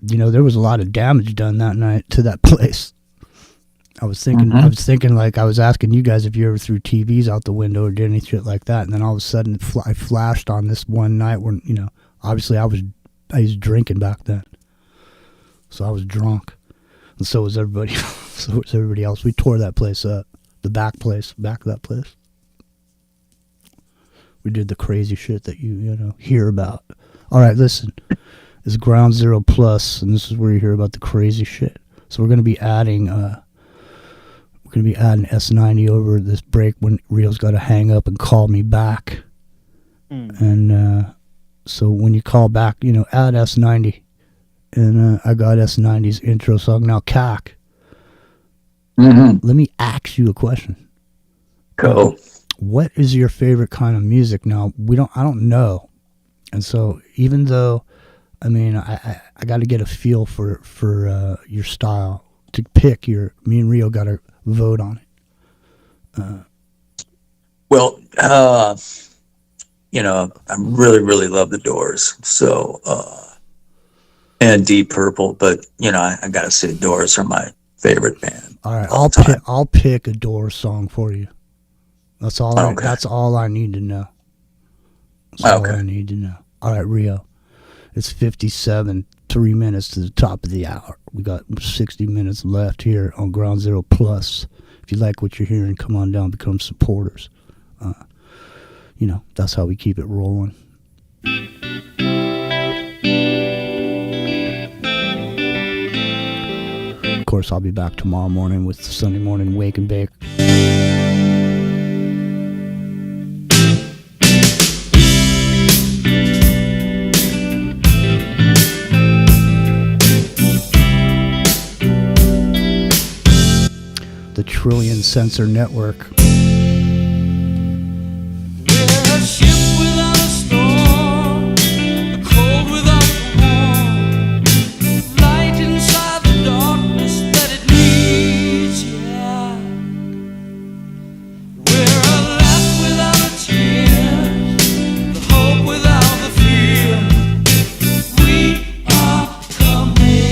there was a lot of damage done that night to that place. I was thinking, like, I was asking you guys if you ever threw TVs out the window or did any shit like that. And then all of a sudden, I flashed on this one night where, obviously I was drinking back then. So I was drunk. And so was everybody else. So was everybody else. We tore that place up. The back of that place. We did the crazy shit that you hear about. All right, listen. It's Ground Zero Plus, and this is where you hear about the crazy shit. So we're gonna be adding S90 over this break when Rio's got to hang up and call me back. And so when you call back, add S90, and I got S90's intro song now. CAC. Let me ask you a question. Go. What is your favorite kind of music? Now I don't know, and so even though, I mean, I got to get a feel for your style to pick me and Rio got to vote on it. Well, you know, I really love the Doors. So, and Deep Purple, but you know, I gotta say, Doors are my favorite band. All right, all I'll pick a Doors song for you. That's all. That's all I need to know. That's all I need to know. All right, Rio. It's 57, 3 minutes to the top of the hour. We got 60 minutes left here on Ground Zero Plus. If you like what you're hearing, come on down, become supporters. You know, that's how we keep it rolling. Of course, I'll be back tomorrow morning with the Sunday morning Wake and Bake. The Trillion Sensor Network. A ship without a storm, a cold without the warm, light inside the darkness that it needs, yeah. We're a laugh without a tear, the hope without the fear. We are coming.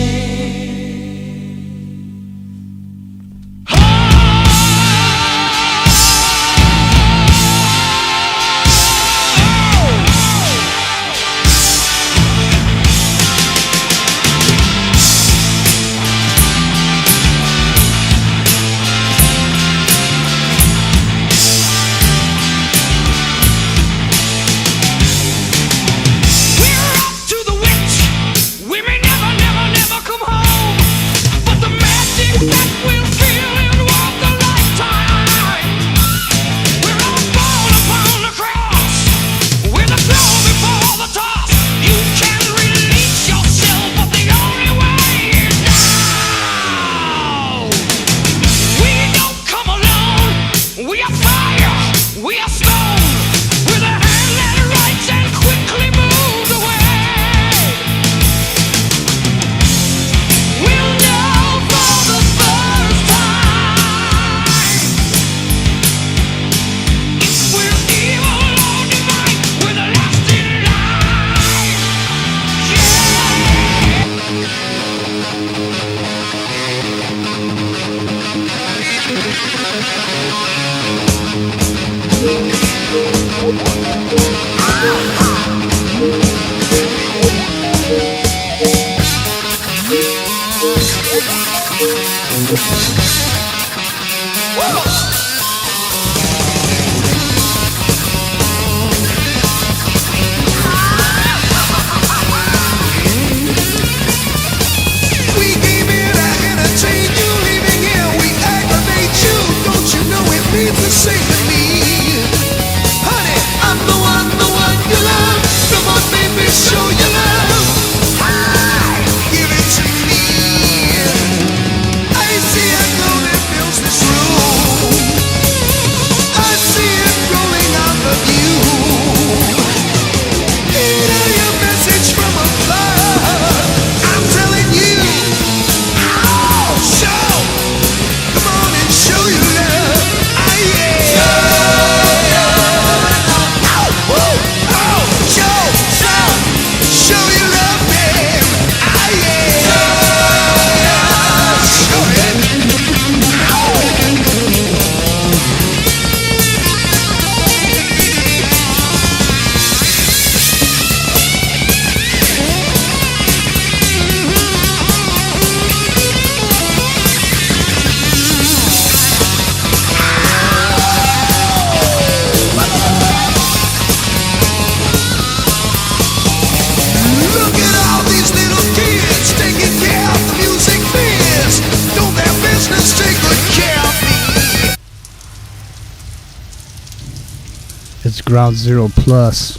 It's Ground Zero Plus.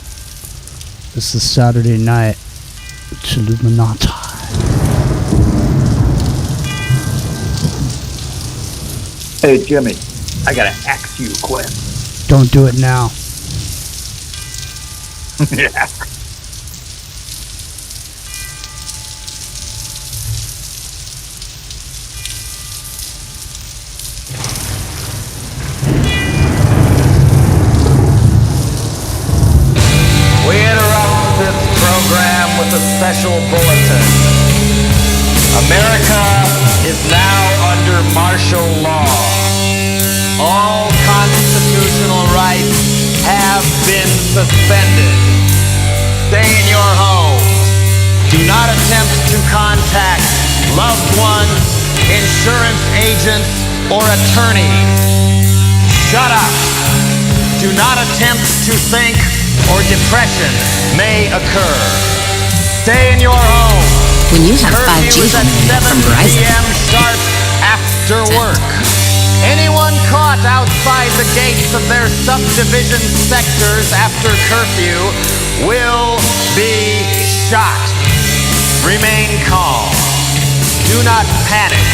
This is Saturday night. Chilluminatti. Hey, Jimmy, I gotta ask you a question. Don't do it now. Yeah. special bulletin. America is now under martial law. All constitutional rights have been suspended. Stay in your home. Do not attempt to contact loved ones, insurance agents, or attorneys. Shut up. Do not attempt to think or depression may occur. Stay in your home. When you have Curfew 5G is at 7 from Verizon. p.m. sharp after work. Anyone caught outside the gates of their subdivision sectors after curfew will be shot. Remain calm. Do not panic.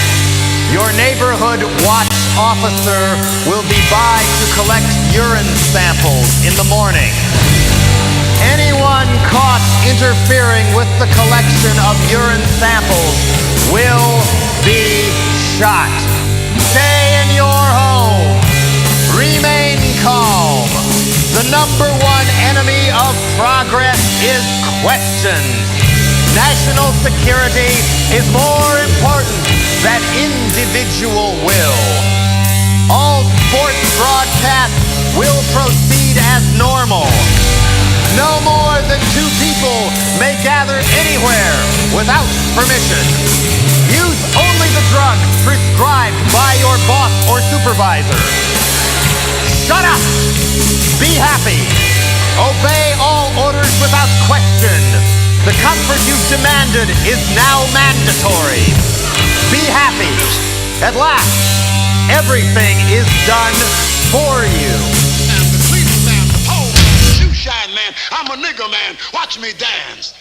Your neighborhood watch officer will be by to collect urine samples in the morning. Anyone caught interfering with the collection of urine samples will be shot. Stay in your home. Remain calm. The number one enemy of progress is questions. National security is more important than individual will. All sports broadcasts will proceed as normal. No more than 2 people may gather anywhere without permission. Use only the drugs prescribed by your boss or supervisor. Shut up! Be happy. Obey all orders without question. The comfort you've demanded is now mandatory. Be happy. At last, everything is done for you. The Cleveland man, the pole man, the shoe shine man, I'm a nigger man. Watch me dance.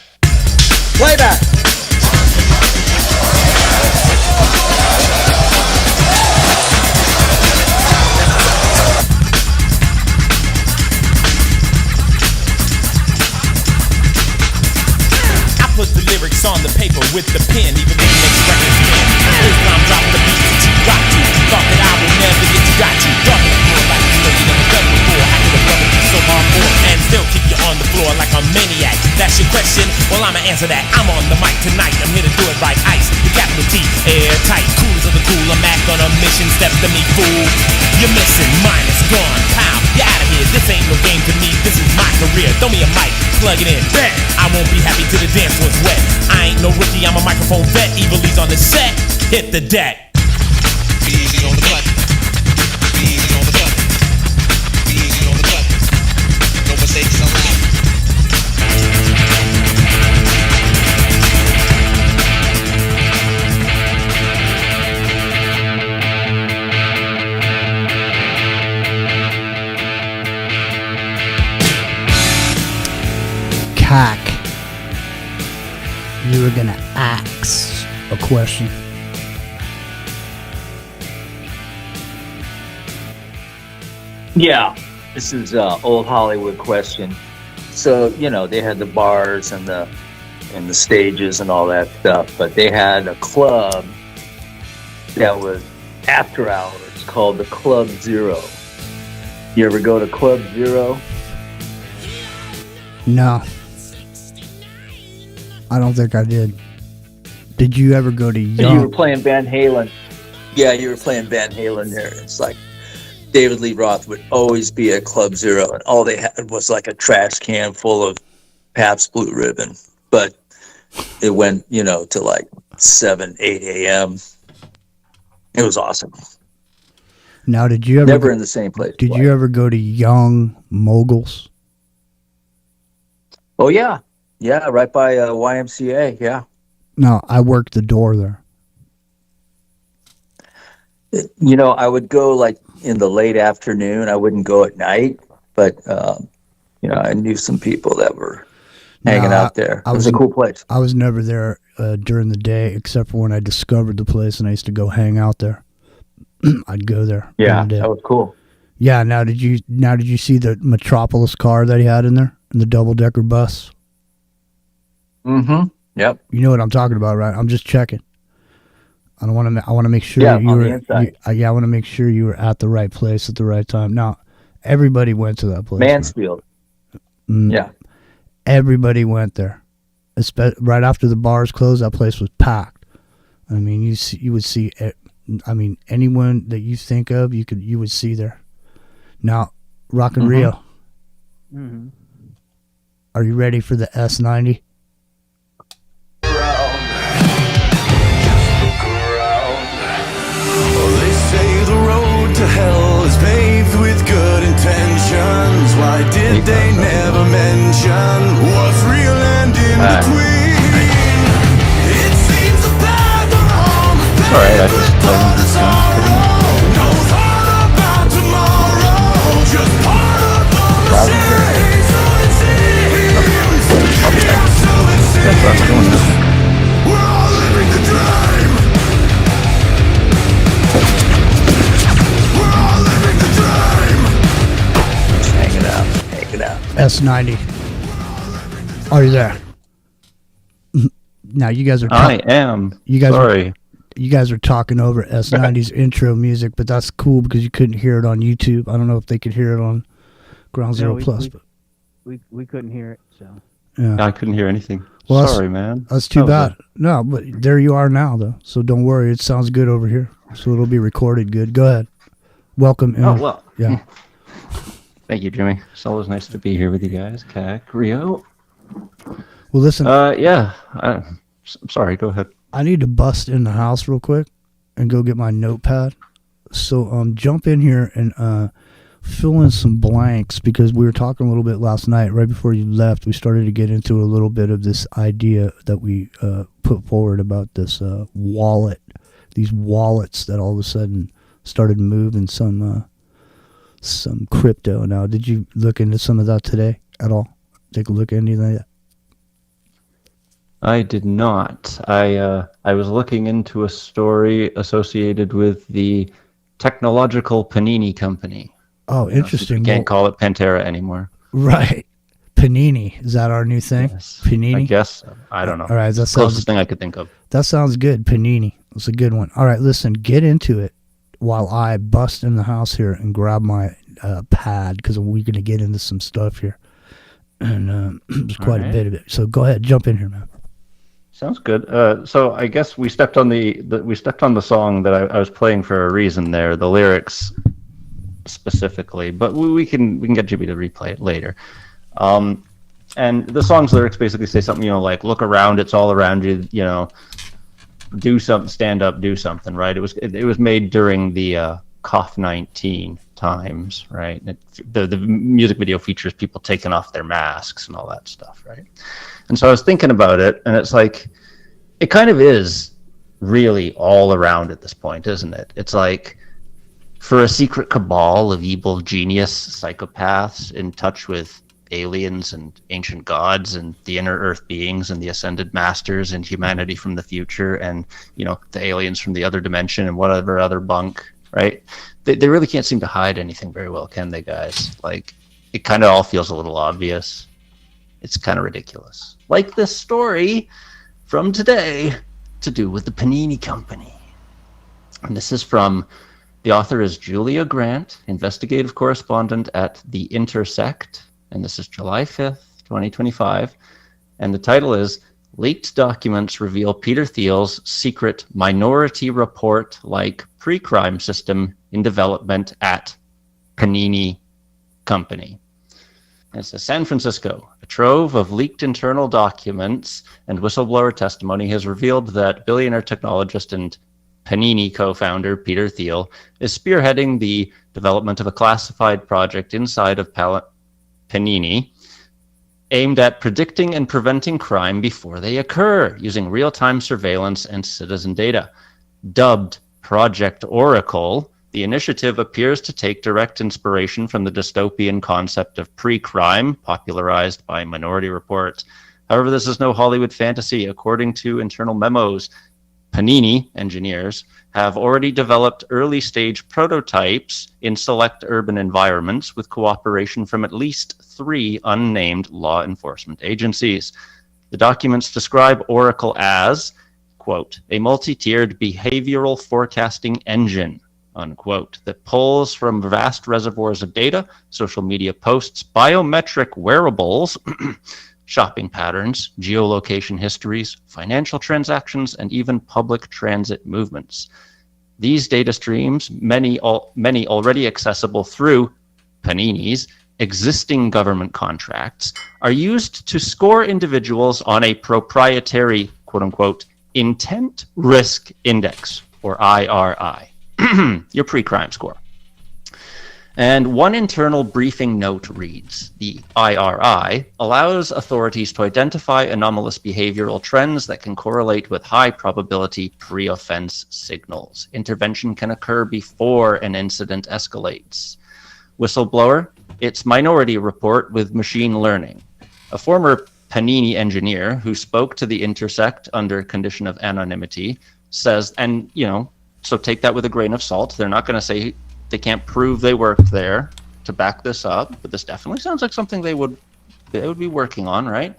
Playback. Put the lyrics on the paper with the pen, even though the next record's in. This time drop the beat that you got to. Thought that I would never get you got you. Talking the floor like you know you never done before. How could a brother be so hardcore and still keep you on the floor like a maniac? That's your question? Well, I'ma answer that. I'm on the mic tonight. I'm here to do it right. Ice, the capital T, airtight. Coolest of the cool. I'm back on a mission. Step to me, fool. You're missing. Mine is gone. Pow. You're out of here. This ain't no game to me. This is my career. Throw me a mic. Plug it in. Bam. I won't be happy till the dance floor's wet. I ain't no rookie, I'm a microphone vet. Evilly's on the set, hit the deck. Be easy on the button. Be easy on the button. Be easy on the button. No mistakes allowed. Cack. You were gonna ask a question. Yeah, this is old Hollywood question. So they had the bars and the stages and all that stuff, but they had a club that was after hours called the Club Zero. You ever go to Club Zero? No. I don't think I did. Did you ever go to Young? You were playing Van Halen. Yeah, you were playing Van Halen there. It's like David Lee Roth would always be at Club Zero, and all they had was like a trash can full of Pabst Blue Ribbon. But it went, to like 7, 8 a.m. It was awesome. Now, did you ever never in the same place? Did you ever go to Young Moguls? Oh yeah. Yeah, right by YMCA, yeah. No, I worked the door there. I would go like in the late afternoon. I wouldn't go at night, but I knew some people that were hanging out there. It was a cool place. I was never there during the day, except for when I discovered the place, and I used to go hang out there. I'd go there. Yeah, that was cool. Yeah. Now, did you see the Metropolis car that he had in there, in the double-decker bus? Mm-hmm. Yep. You know what I'm talking about, right? I'm just checking. I want to make sure you were. The inside. I want to make sure you were at the right place at the right time. Now, everybody went to that place. Mansfield. Yeah. Everybody went there. right after the bars closed, that place was packed. I mean, you would see, I mean, anyone that you think of, you would see there. Now, Rock and Rio. Mm-hmm. Are you ready for the S90? They say the road to hell is paved with good intentions. Why did they never mention what's real and in between? It seems the path of home is paved with blood and sorrow. No thought about tomorrow, just part of the machine. So it seems, yeah, so it seems. We're all living the dream. Hang it out. S90. Are you there? Now you guys are. I am. You guys sorry. You guys are talking over S90's intro music, but that's cool because you couldn't hear it on YouTube. I don't know if they could hear it on Ground Zero Plus. We couldn't hear it, so. Yeah. I couldn't hear anything. Well, sorry, man. That's too bad. No, but there you are now, though. So don't worry. It sounds good over here. So it'll be recorded good. Go ahead. Welcome. Oh, well. Yeah. Thank you, Jimmy. It's always nice to be here with you guys. Rio. Well, listen. Yeah. I'm sorry. Go ahead. I need to bust in the house real quick and go get my notepad. So jump in here and fill in some blanks, because we were talking a little bit last night. Right before you left, we started to get into a little bit of this idea that we put forward about this wallet. These wallets that all of a sudden started moving some crypto. Now, did you look into some of that today at all? Take a look at anything like that? I did not. I was looking into a story associated with the technological Panini company. Oh, interesting. You can't call it Pantera anymore. Right. Panini. Is that our new thing? Yes, Panini? I guess so. I don't know. All right. That's the closest thing I could think of. That sounds good. Panini. That's a good one. All right. Listen, get into it while I bust in the house here and grab my pad, because we're going to get into some stuff here. And there's quite a bit of it. So go ahead. Jump in here, man. Sounds good. So I guess we stepped on the song that I was playing for a reason there, the lyrics specifically, but we can get Jimmy to replay it later. And the song's lyrics basically say something, like, look around, it's all around you, do something, stand up, do something, right? It was made during the COVID-19 times, right? The music video features people taking off their masks and all that stuff, right? And so I was thinking about it, and it's like, it kind of is really all around at this point, isn't it? It's like, for a secret cabal of evil genius psychopaths in touch with aliens and ancient gods and the inner earth beings and the ascended masters and humanity from the future and, the aliens from the other dimension and whatever other bunk, right? They really can't seem to hide anything very well, can they, guys? Like, it kind of all feels a little obvious. It's kind of ridiculous. Like this story from today to do with the Panini Company. And this is from, the author is Julia Grant, investigative correspondent at The Intersect. And this is July 5th, 2025. And the title is Leaked Documents Reveal Peter Thiel's Secret Minority Report-like Pre-Crime System in Development at Panini Company. It says, San Francisco, a trove of leaked internal documents and whistleblower testimony has revealed that billionaire technologist and Panini co-founder Peter Thiel is spearheading the development of a classified project inside of Panini aimed at predicting and preventing crime before they occur using real-time surveillance and citizen data. Dubbed Project Oracle, the initiative appears to take direct inspiration from the dystopian concept of pre-crime, popularized by Minority Report. However, this is no Hollywood fantasy. According to internal memos, Panini engineers have already developed early-stage prototypes in select urban environments with cooperation from at least 3 unnamed law enforcement agencies. The documents describe Oracle as, quote, a multi-tiered behavioral forecasting engine, unquote, that pulls from vast reservoirs of data, social media posts, biometric wearables, shopping patterns, geolocation histories, financial transactions, and even public transit movements. These data streams, many already accessible through Panini's existing government contracts, are used to score individuals on a proprietary, quote-unquote, intent risk index, or IRI, your pre-crime score. And one internal briefing note reads, the IRI allows authorities to identify anomalous behavioral trends that can correlate with high probability pre-offense signals. Intervention can occur before an incident escalates. Whistleblower, it's Minority Report with machine learning. A former Panini engineer who spoke to the Intersect under condition of anonymity says, and so take that with a grain of salt. They're not going to say, they can't prove they worked there to back this up, but this definitely sounds like something they would be working on, right?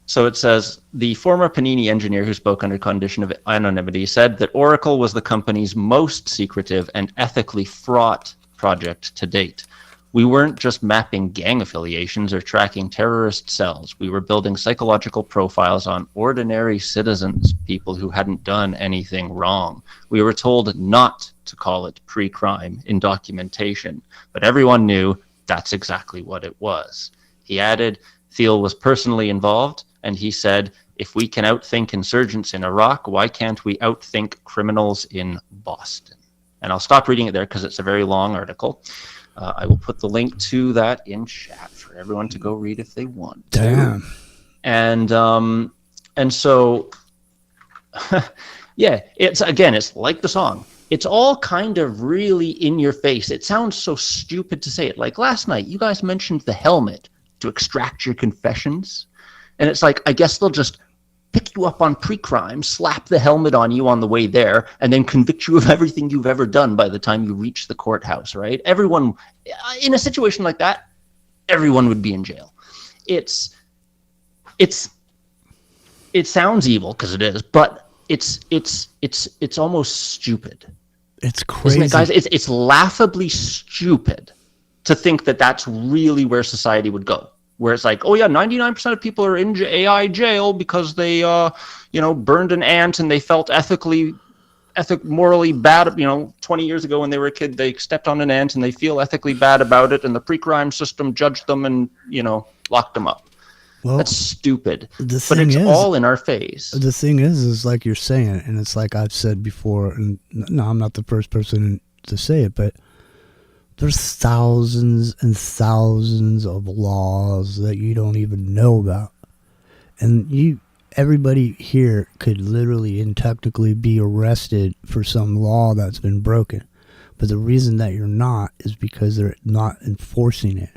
So it says, the former Panini engineer who spoke under condition of anonymity said that Oracle was the company's most secretive and ethically fraught project to date. We weren't just mapping gang affiliations or tracking terrorist cells. We were building psychological profiles on ordinary citizens, people who hadn't done anything wrong. We were told not to call it pre-crime in documentation, but everyone knew that's exactly what it was. He added, Thiel was personally involved, and he said, if we can outthink insurgents in Iraq, why can't we outthink criminals in Boston? And I'll stop reading it there because it's a very long article. I will put the link to that in chat for everyone to go read if they want to. Damn. And so, yeah, it's like the song. It's all kind of really in your face. It sounds so stupid to say it. Like last night, you guys mentioned the helmet to extract your confessions. And it's like, I guess they'll just pick you up on pre-crime, slap the helmet on you on the way there, and then convict you of everything you've ever done by the time you reach the courthouse, right? Everyone, in a situation like that, everyone would be in jail. It sounds evil, because it is, but it's almost stupid. It's crazy. Isn't it, guys? It's laughably stupid to think that that's really where society would go. Where it's like, oh yeah, 99% of people are in AI jail because they, burned an ant and they felt morally bad. 20 years ago when they were a kid, they stepped on an ant and they feel ethically bad about it, and the pre-crime system judged them and locked them up. Well, that's stupid. But it's all in our face. The thing is like you're saying, and it's like I've said before, and no, I'm not the first person to say it, but there's thousands and thousands of laws that you don't even know about. And everybody here could literally and technically be arrested for some law that's been broken. But the reason that you're not is because they're not enforcing it.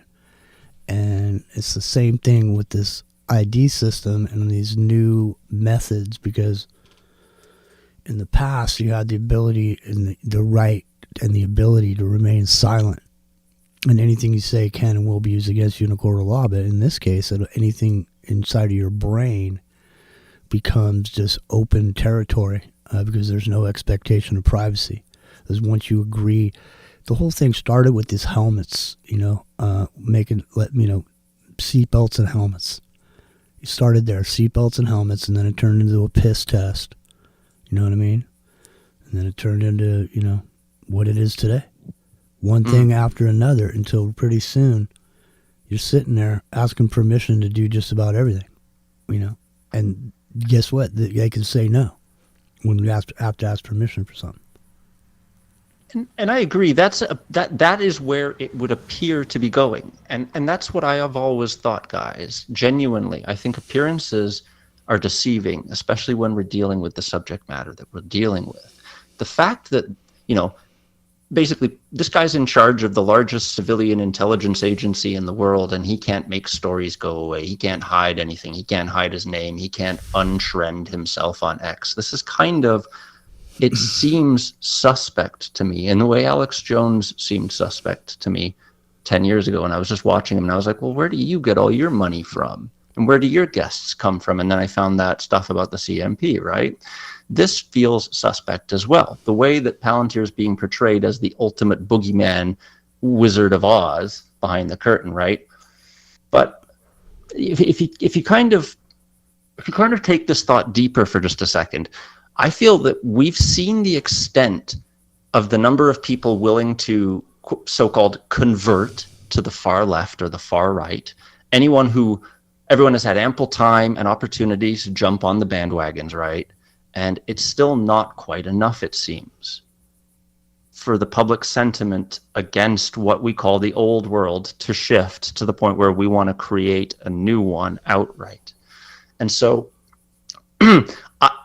And it's the same thing with this ID system and these new methods, because in the past you had the ability and the right and the ability to remain silent, and anything you say can and will be used against you in a court of law. But in this case, anything inside of your brain becomes just open territory, because there's no expectation of privacy. Because once you agree, the whole thing started with these helmets, seatbelts and helmets. You started there, seatbelts and helmets, and then it turned into a piss test. You know what I mean? And then it turned into, what it is today. One thing after another, until pretty soon you're sitting there asking permission to do just about everything, and guess what? They can say no when you have to ask permission for something. And I agree. That is where it would appear to be going, and that's what I have always thought, guys. Genuinely, I think appearances are deceiving, especially when we're dealing with the subject matter that we're dealing with. The fact that basically this guy's in charge of the largest civilian intelligence agency in the world, and he can't make stories go away. He can't hide anything. He can't hide his name. He can't untrend himself on X. This is kind of. It seems suspect to me in the way Alex Jones seemed suspect to me 10 years ago. And I was just watching him and I was like, well, where do you get all your money from? And where do your guests come from? And then I found that stuff about the CMP, right? This feels suspect as well. The way that Palantir is being portrayed as the ultimate boogeyman, Wizard of Oz behind the curtain, right? But if you kind of take this thought deeper for just a second, I feel that we've seen the extent of the number of people willing to so-called convert to the far left or the far right. Everyone has had ample time and opportunities to jump on the bandwagons, right? And it's still not quite enough, it seems, for the public sentiment against what we call the old world to shift to the point where we want to create a new one outright. And so,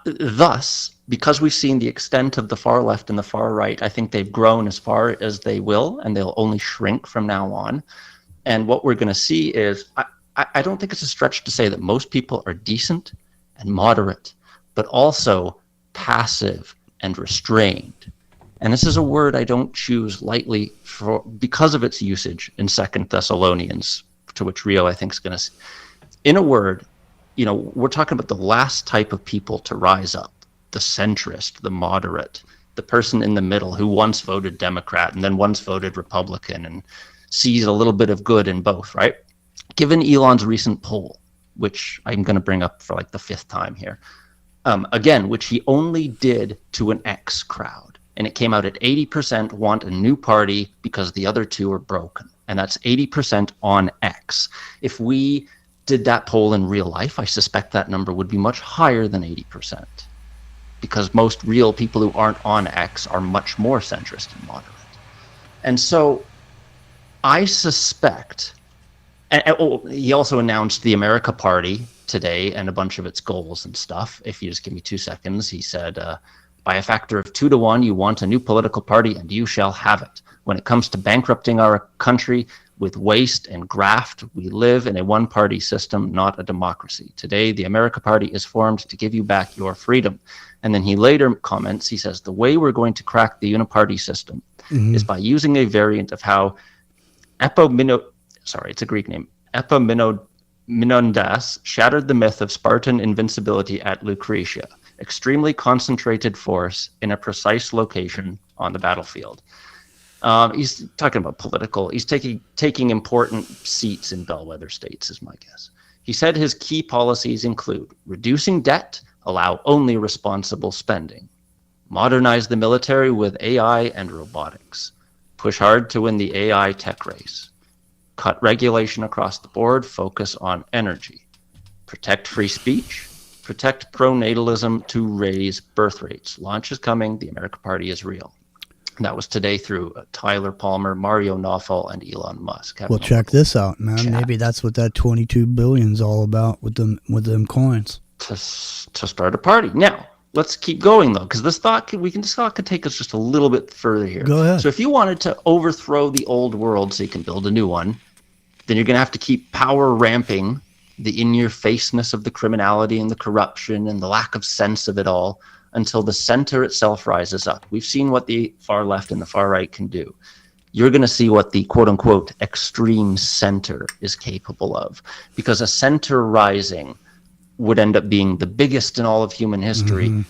thus, because we've seen the extent of the far left and the far right, I think they've grown as far as they will, and they'll only shrink from now on. And what we're going to see is, I don't think it's a stretch to say that most people are decent and moderate, but also passive and restrained. And this is a word I don't choose lightly because of its usage in 2 Thessalonians, to which Rio, I think, is going to... In a word, we're talking about the last type of people to rise up, the centrist, the moderate, the person in the middle who once voted Democrat and then once voted Republican and sees a little bit of good in both, right? Given Elon's recent poll, which I'm going to bring up for like the 5th time here, again, which he only did to an X crowd, and it came out at 80% want a new party because the other two are broken, and that's 80% on X. If we did that poll in real life, I suspect that number would be much higher than 80%, because most real people who aren't on X are much more centrist and moderate. And so I suspect, he also announced the America Party today and a bunch of its goals and stuff. If you just give me 2 seconds, he said, by a factor of 2 to 1, you want a new political party and you shall have it. When it comes to bankrupting our country with waste and graft, we live in a one-party system, not a democracy. Today, the America Party is formed to give you back your freedom. And then he later comments, he says, the way we're going to crack the uniparty system is by using a variant of how it's a Greek name, Epaminondas shattered the myth of Spartan invincibility at Lucretia, extremely concentrated force in a precise location on the battlefield. He's talking about political. He's taking important seats in bellwether states, is my guess. He said his key policies include reducing debt, allow only responsible spending, modernize the military with AI and robotics, push hard to win the AI tech race, cut regulation across the board, focus on energy, protect free speech, protect pronatalism to raise birth rates. Launch is coming. The America Party is real. And that was today through Tyler Palmer, Mario Nawfal, and Elon Musk. Well, check this out, man. Chat. Maybe that's what that 22 billion is all about with them coins. To start a party. Now, let's keep going, though, because this thought could take us just a little bit further here. Go ahead. So if you wanted to overthrow the old world so you can build a new one, then you're going to have to keep power ramping the in-your-faceness of the criminality and the corruption and the lack of sense of it all until the center itself rises up. We've seen what the far left and the far right can do. You're going to see what the quote-unquote extreme center is capable of, because a center rising would end up being the biggest in all of human history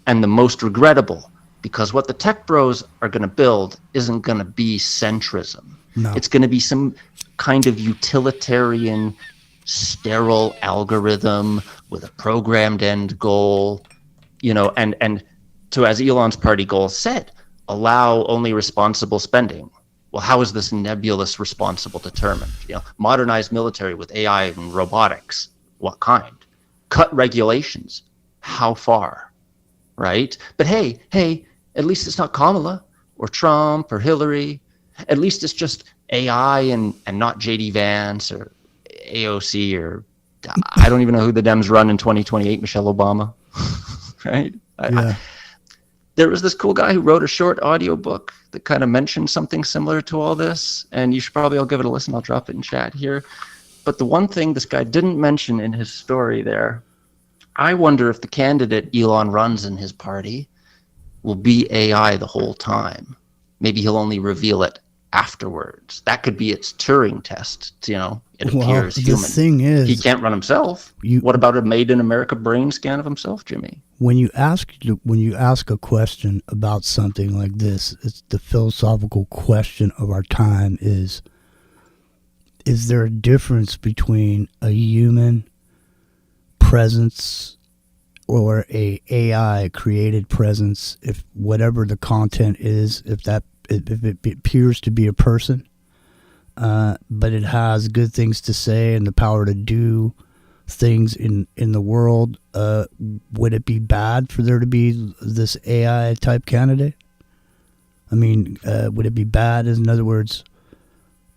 and the most regrettable, because what the tech bros are going to build isn't going to be centrism. No. It's going to be some kind of utilitarian, sterile algorithm with a programmed end goal, and to, as Elon's party goal said, allow only responsible spending. Well, how is this nebulous responsible determined? Modernize military with AI and robotics. What kind? Cut regulations. How far? Right? But hey, at least it's not Kamala or Trump or Hillary. At least it's just AI and not JD Vance or AOC or I don't even know who the Dems run in 2028, Michelle Obama. Right? Yeah. There was this cool guy who wrote a short audio book that kind of mentioned something similar to all this, and you should probably all give it a listen. I'll drop it in chat here. But the one thing this guy didn't mention in his story there, I wonder if the candidate Elon runs in his party will be AI the whole time. Maybe he'll only reveal it afterwards. That could be its Turing test. It appears human. The thing is, he can't run himself. What about a made in America brain scan of himself, Jimmy? When you ask a question about something like this, it's the philosophical question of our time is is there a difference between a human presence or a AI created presence, if whatever the content is, if it appears to be a person, but it has good things to say and the power to do things in the world, would it be bad for there to be this AI type candidate? I mean, would it be bad? In other words,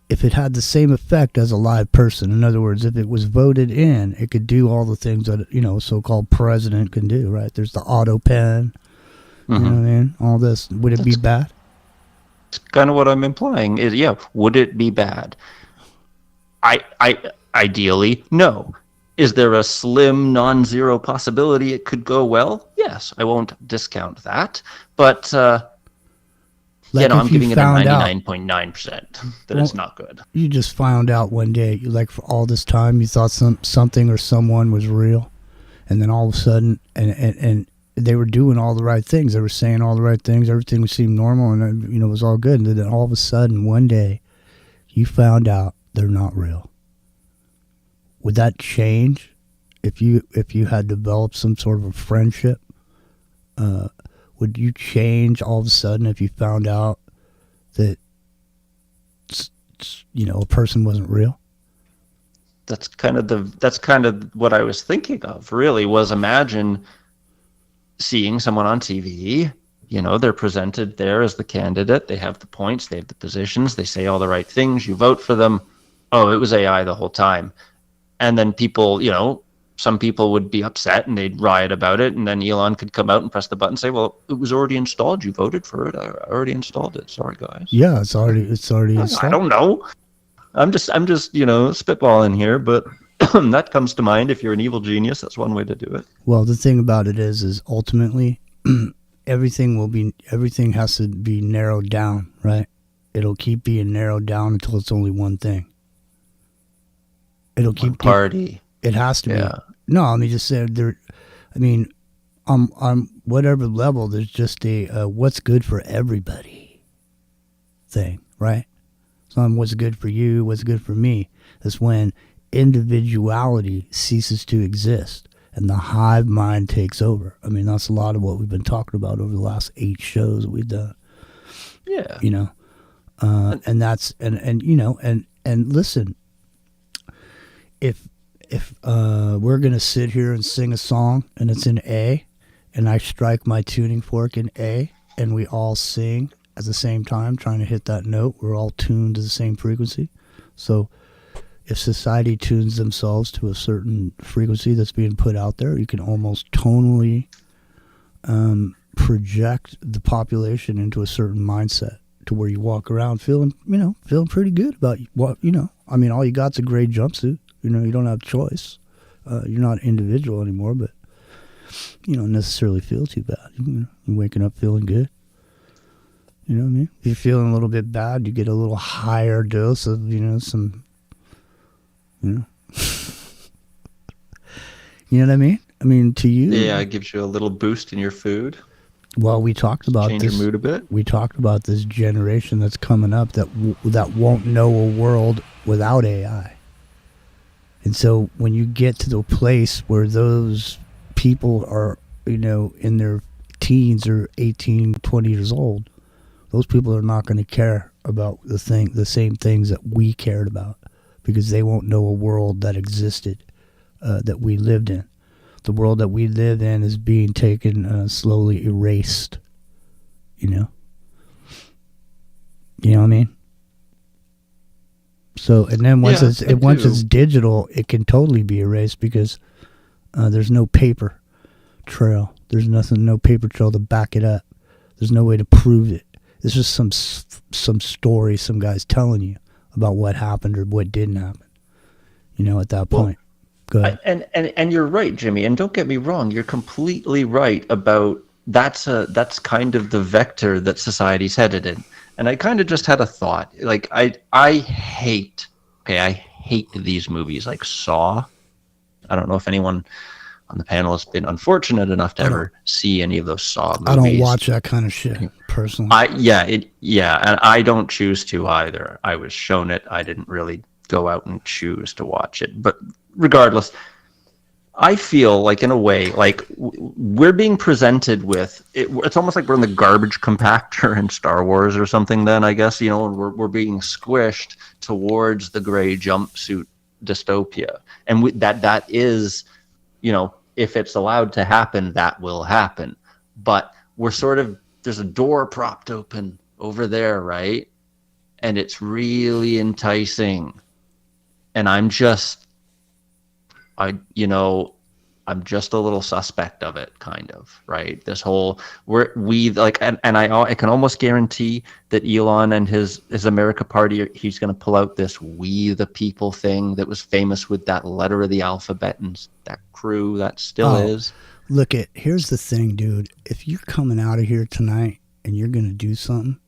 if it had the same effect as a live person, in other words, if it was voted in, it could do all the things that, a so-called president can do, right? There's the auto pen, you know what I mean? All this. Would it be bad? It's kind of what I'm implying is, yeah, would it be bad? I ideally, no. Is there a slim, non-zero possibility it could go well? Yes, I won't discount that. But, I'm giving it a 99.9% that it's not good. You just found out one day, for all this time, you thought something or someone was real. And then all of a sudden, and they were doing all the right things. They were saying all the right things. Everything seemed normal and, it was all good. And then all of a sudden, one day, you found out they're not real. Would that change if you had developed some sort of a friendship? Would you change all of a sudden if you found out that a person wasn't real? That's kind of what I was thinking of. Really, was imagine seeing someone on TV. They're presented there as the candidate. They have the points. They have the positions. They say all the right things. You vote for them. Oh, it was AI the whole time. And then people, some people would be upset and they'd riot about it. And then Elon could come out and press the button and say, well, it was already installed. You voted for it. I already installed it. Sorry, guys. Yeah, it's already installed. I don't know. I'm just spitballing here, but that comes to mind. If you're an evil genius, that's one way to do it. Well, the thing about it is ultimately everything has to be narrowed down, right? It'll keep being narrowed down until it's only one thing. It'll keep party. It has to be. No, I mean, just say there. I mean, on whatever level, there's just a what's good for everybody thing, right? So what's good for you, what's good for me. That's when individuality ceases to exist and the hive mind takes over. I mean, that's a lot of what we've been talking about over the last 8 shows that we've done. Yeah. And that's and listen. If we're gonna sit here and sing a song and it's in A, and I strike my tuning fork in A, and we all sing at the same time, trying to hit that note, we're all tuned to the same frequency. So, if society tunes themselves to a certain frequency that's being put out there, you can almost tonally project the population into a certain mindset to where you walk around feeling pretty good about what I mean, all you got's a gray jumpsuit. You don't have choice. You're not individual anymore, but you don't necessarily feel too bad. You're waking up feeling good. You know what I mean? If you're feeling a little bit bad, you get a little higher dose of, some, You know what I mean? I mean, to you. Yeah, it gives you a little boost in your food. Well, we talked about change this. Your mood a bit. We talked about this generation that's coming up that won't know a world without AI. And so when you get to the place where those people are, in their teens or 18, 20 years old, those people are not going to care about the same things that we cared about, because they won't know a world that existed, that we lived in. The world that we live in is being taken, slowly erased. You know what I mean? So, and then once it's digital, it can totally be erased because there's no paper trail. There's no paper trail to back it up. There's no way to prove it. It's just some story some guy's telling you about what happened or what didn't happen. At that point. Go ahead. And you're right, Jimmy. And don't get me wrong, you're completely right about that's kind of the vector that society's headed in. And I kind of just had a thought. Like I hate these movies like Saw. I don't know if anyone on the panel has been unfortunate enough to ever see any of those Saw movies. I don't watch that kind of shit personally. And I don't choose to either. I was shown it. I didn't really go out and choose to watch it. But regardless, I feel like, in a way, like we're being presented with it. It's almost like we're in the garbage compactor in Star Wars or something. Then I guess, and we're being squished towards the gray jumpsuit dystopia, and that is, if it's allowed to happen, that will happen. But we're sort of, there's a door propped open over there, right? And it's really enticing, and I'm just a little suspect of it, kind of, right? This whole I can almost guarantee that Elon and his America Party, he's going to pull out this "We the People" thing that was famous with that letter of the alphabet and that crew that still is. Look, here's the thing, dude. If you're coming out of here tonight and you're going to do something,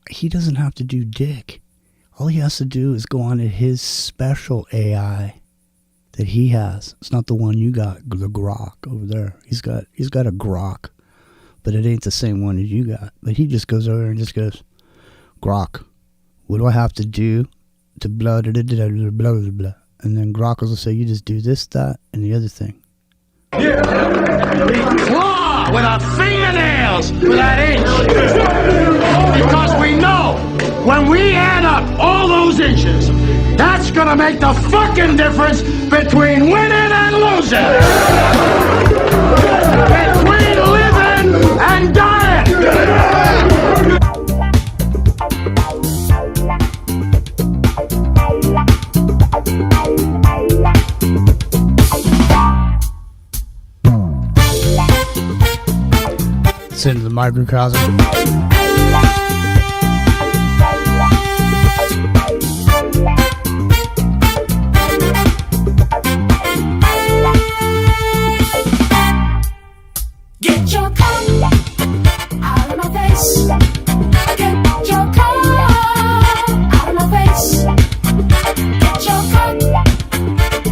he doesn't have to do dick. All he has to do is go on to his special AI that he has. It's not the one you got, the Grok over there. He's got a Grok, but it ain't the same one as you got. But he just goes over there and just goes, Grok, what do I have to do to blah blah blah blah blah blah blah? And then Grok will say, you just do this, that, and the other thing. Yeah. We claw with our fingernails with that inch. Because we know when we add up all those inches, that's gonna make the fucking difference between winning and losing. Between living and dying. It's into the microcosm. Get your cup out of my face. Get your cup out of my face. Get your cup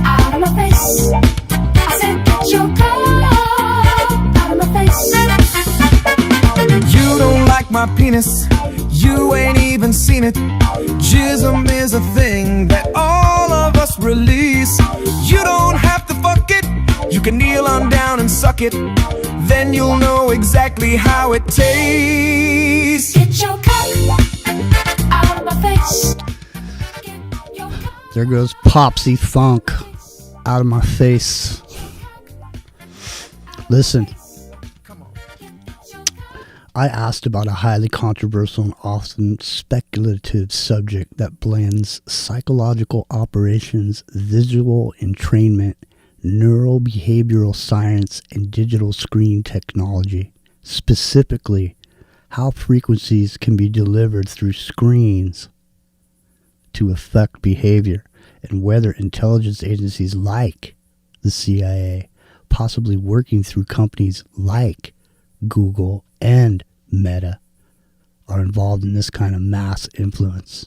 out of my face. I said, get your cup out of my face. You don't like my penis, you ain't even seen it. Jism is a thing that all of us release. You don't have to fuck it, you can kneel on down and suck it. Then you'll know exactly how it tastes. Get your cup out of my face. There goes Popsy Funk out of my face. Listen, I asked about a highly controversial and often speculative subject that blends psychological operations, visual entrainment, neurobehavioral science, and digital screen technology. Specifically, how frequencies can be delivered through screens to affect behavior, and whether intelligence agencies like the CIA, possibly working through companies like Google and Meta, are involved in this kind of mass influence.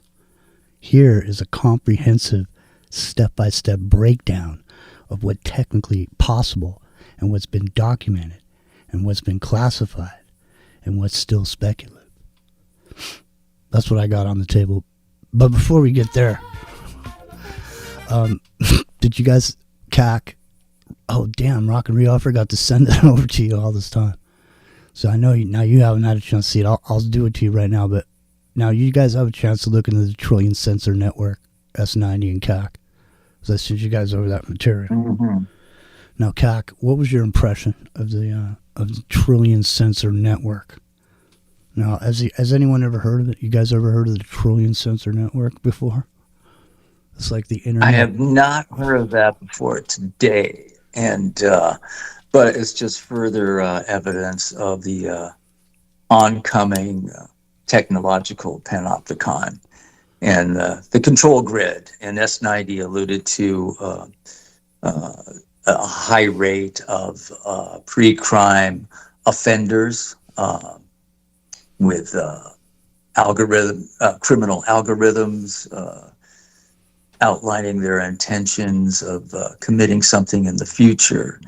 Here is a comprehensive step-by-step breakdown of what's technically possible and what's been documented and what's been classified and what's still speculative. That's what I got on the table. But before we get there, did you guys oh damn, Rock and Rio, I forgot to send that over to you all this time. So I know now you haven't had a chance to see it. I'll do it to you right now, but now you guys have a chance to look into the Trillion Sensor Network, S90 and CAC. So I sent you guys over that material. Mm-hmm. Now, CAC, what was your impression of the Trillion Sensor Network? Now, has anyone ever heard of it? You guys ever heard of the Trillion Sensor Network before? It's like the internet. I have not heard of that before today, and but it's just further evidence of the oncoming technological panopticon and the control grid. And S90 alluded to a high rate of pre-crime offenders with criminal algorithms outlining their intentions of committing something in the future.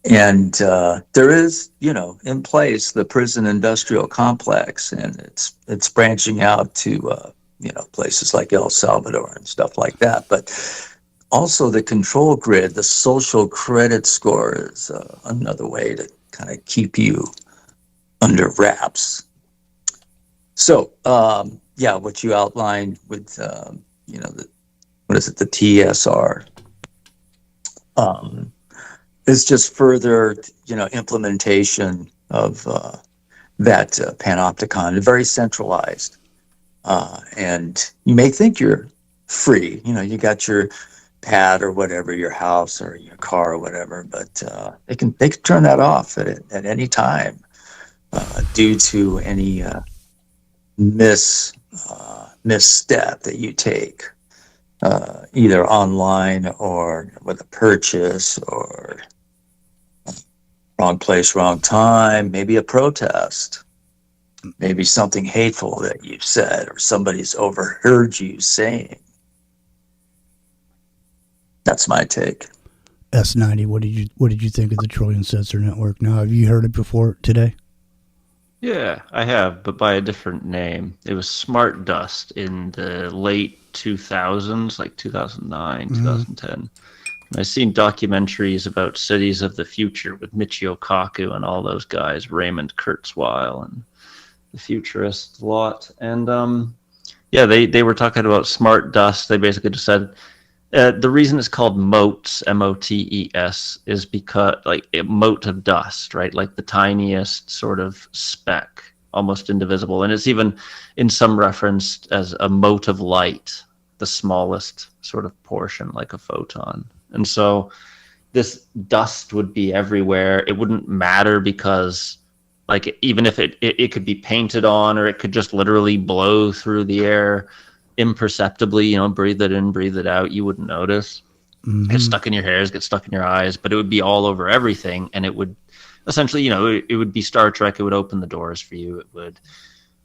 And there is, in place the prison industrial complex, and it's branching out to places like El Salvador and stuff like that. But also the control grid, the social credit score is another way to kind of keep you under wraps. So, what you outlined with, the TSR is just further, implementation of that panopticon, very centralized. And you may think you're free, you got your pad or whatever, your house or your car or whatever, but they can turn that off at any time due to any misstep that you take, either online or with a purchase or wrong place, wrong time, maybe a protest, maybe something hateful that you said or somebody's overheard you saying. That's my take. S90, what did you think of the Trillion Sensor Network? Now, have you heard it before today? Yeah, I have, but by a different name. It was Smart Dust in the late 2000s, like 2009, 2010. And I've seen documentaries about cities of the future with Michio Kaku and all those guys, Raymond Kurzweil and the futurist lot. And they were talking about Smart Dust. They basically just said, the reason it's called motes, M-O-T-E-S, is because a mote of dust, right? Like the tiniest sort of speck, almost indivisible. And it's even in some referenced as a mote of light, the smallest sort of portion, like a photon. And so this dust would be everywhere. It wouldn't matter because even if it could be painted on, or it could just literally blow through the air imperceptibly, breathe it in, breathe it out, you wouldn't notice. Get stuck in your hairs, get stuck in your eyes, but it would be all over everything. And it would essentially, it would be Star Trek. It would open the doors for you. It would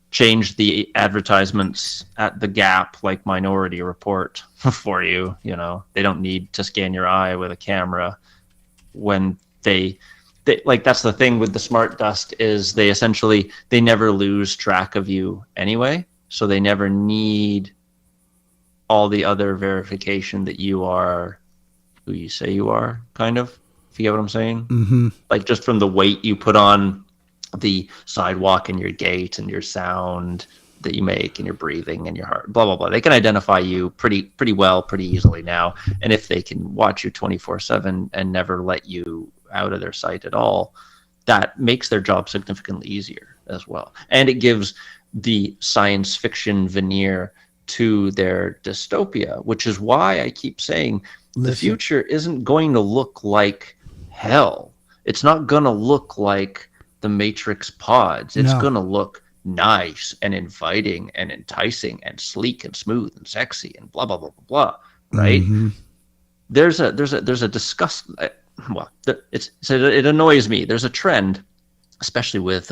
change the advertisements at the Gap, like Minority Report for you. They don't need to scan your eye with a camera when they that's the thing with the Smart Dust is they never lose track of you anyway. So they never need all the other verification that you are who you say you are, kind of, if you get what I'm saying. Mm-hmm. Like just from the weight you put on the sidewalk and your gait and your sound that you make and your breathing and your heart, blah, blah, blah. They can identify you pretty well, pretty easily now. And if they can watch you 24/7 and never let you out of their sight at all, that makes their job significantly easier as well. And it gives the science fiction veneer to their dystopia, which is why I keep saying the future isn't going to look like hell. It's not going to look like the Matrix pods. It's going to look nice and inviting and enticing and sleek and smooth and sexy and blah, blah, blah, blah, blah. Right? Mm-hmm. There's a disgust. It annoys me. There's a trend, especially with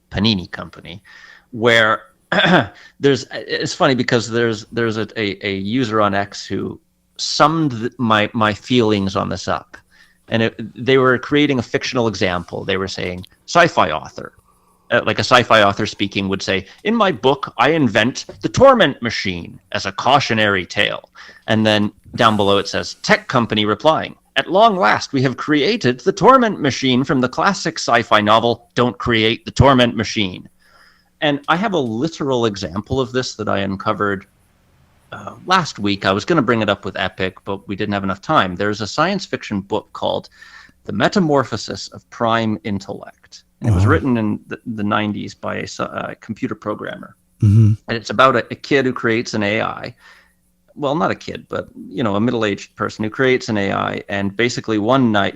Panini Company, where it's funny because there's a user on X who summed my feelings on this up, and they were creating a fictional example. They were saying sci-fi author, like a sci-fi author speaking would say, in my book I invent the torment machine as a cautionary tale, and then down below it says tech company replying, at long last we have created the torment machine from the classic sci-fi novel Don't Create the Torment Machine. And I have a literal example of this that I uncovered last week. I was going to bring it up with Epic, but we didn't have enough time. There's a science fiction book called The Metamorphosis of Prime Intellect. And it was written in the 90s by a computer programmer. Mm-hmm. And it's about a kid who creates an AI. Well, not a kid, but, a middle-aged person who creates an AI. And basically one night,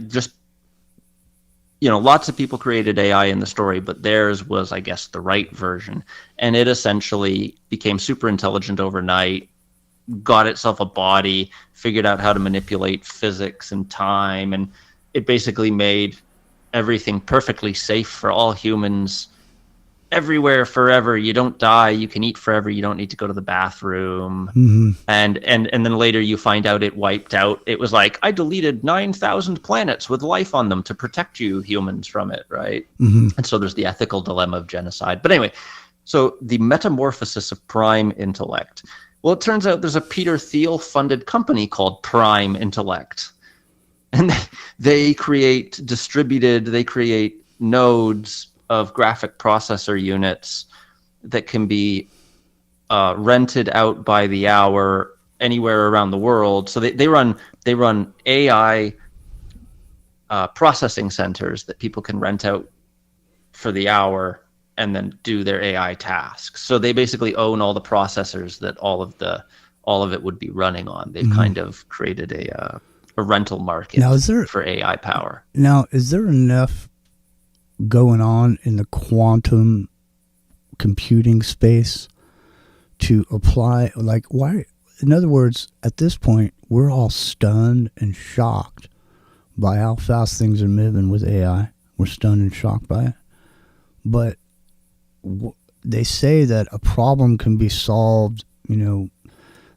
lots of people created AI in the story, but theirs was, I guess, the right version. And it essentially became super intelligent overnight, got itself a body, figured out how to manipulate physics and time. And it basically made everything perfectly safe for all humans everywhere forever. You don't die. You can eat forever. You don't need to go to the bathroom. Mm-hmm. And then later you find out it wiped out. It was like, I deleted 9,000 planets with life on them to protect you humans from it, right? Mm-hmm. And so there's the ethical dilemma of genocide. But anyway, So the metamorphosis of prime intellect. Well, it turns out there's a Peter Thiel funded company called Prime Intellect. And they create nodes of graphic processor units that can be rented out by the hour anywhere around the world. So they run AI processing centers that people can rent out for the hour and then do their AI tasks. So they basically own all the processors that all of it would be running on. They've kind of created a rental market for AI power. Now, is there enough going on in the quantum computing space to apply, like, why? In other words, at this point, we're all stunned and shocked by how fast things are moving with AI. We're stunned and shocked by it. But they say that a problem can be solved,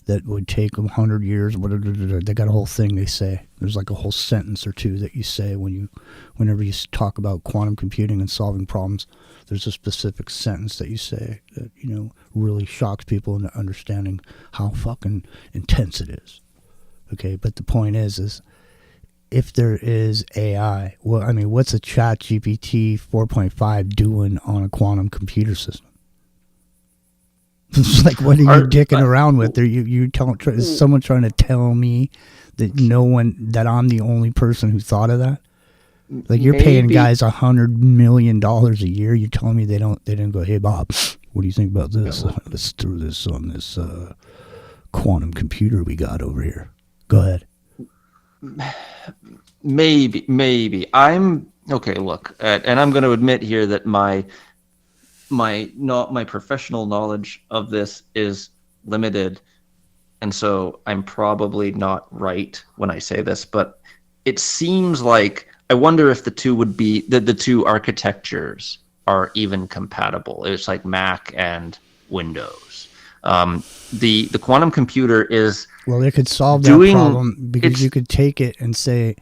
that would take 100 years. They got a whole thing they say. There's like a whole sentence or two that you say whenever you talk about quantum computing and solving problems. There's a specific sentence that you say that, really shocks people into understanding how fucking intense it is. Okay, but the point is if there is AI, well, I mean, what's a Chat GPT 4.5 doing on a quantum computer system? It's like, what are you dicking around with? Is someone trying to tell me that I'm the only person who thought of that? Like, you're paying guys $100 million a year. You're telling me they didn't go, hey Bob, what do you think about this? Let's throw this on this quantum computer we got over here. Go ahead. Maybe I'm okay. Look, and I'm going to admit here that my professional knowledge of this is limited, and so I'm probably not right when I say this. But it seems like I wonder if the two would be the two architectures are even compatible. It's like Mac and Windows. The quantum computer is they could solve that problem because you could take it and say,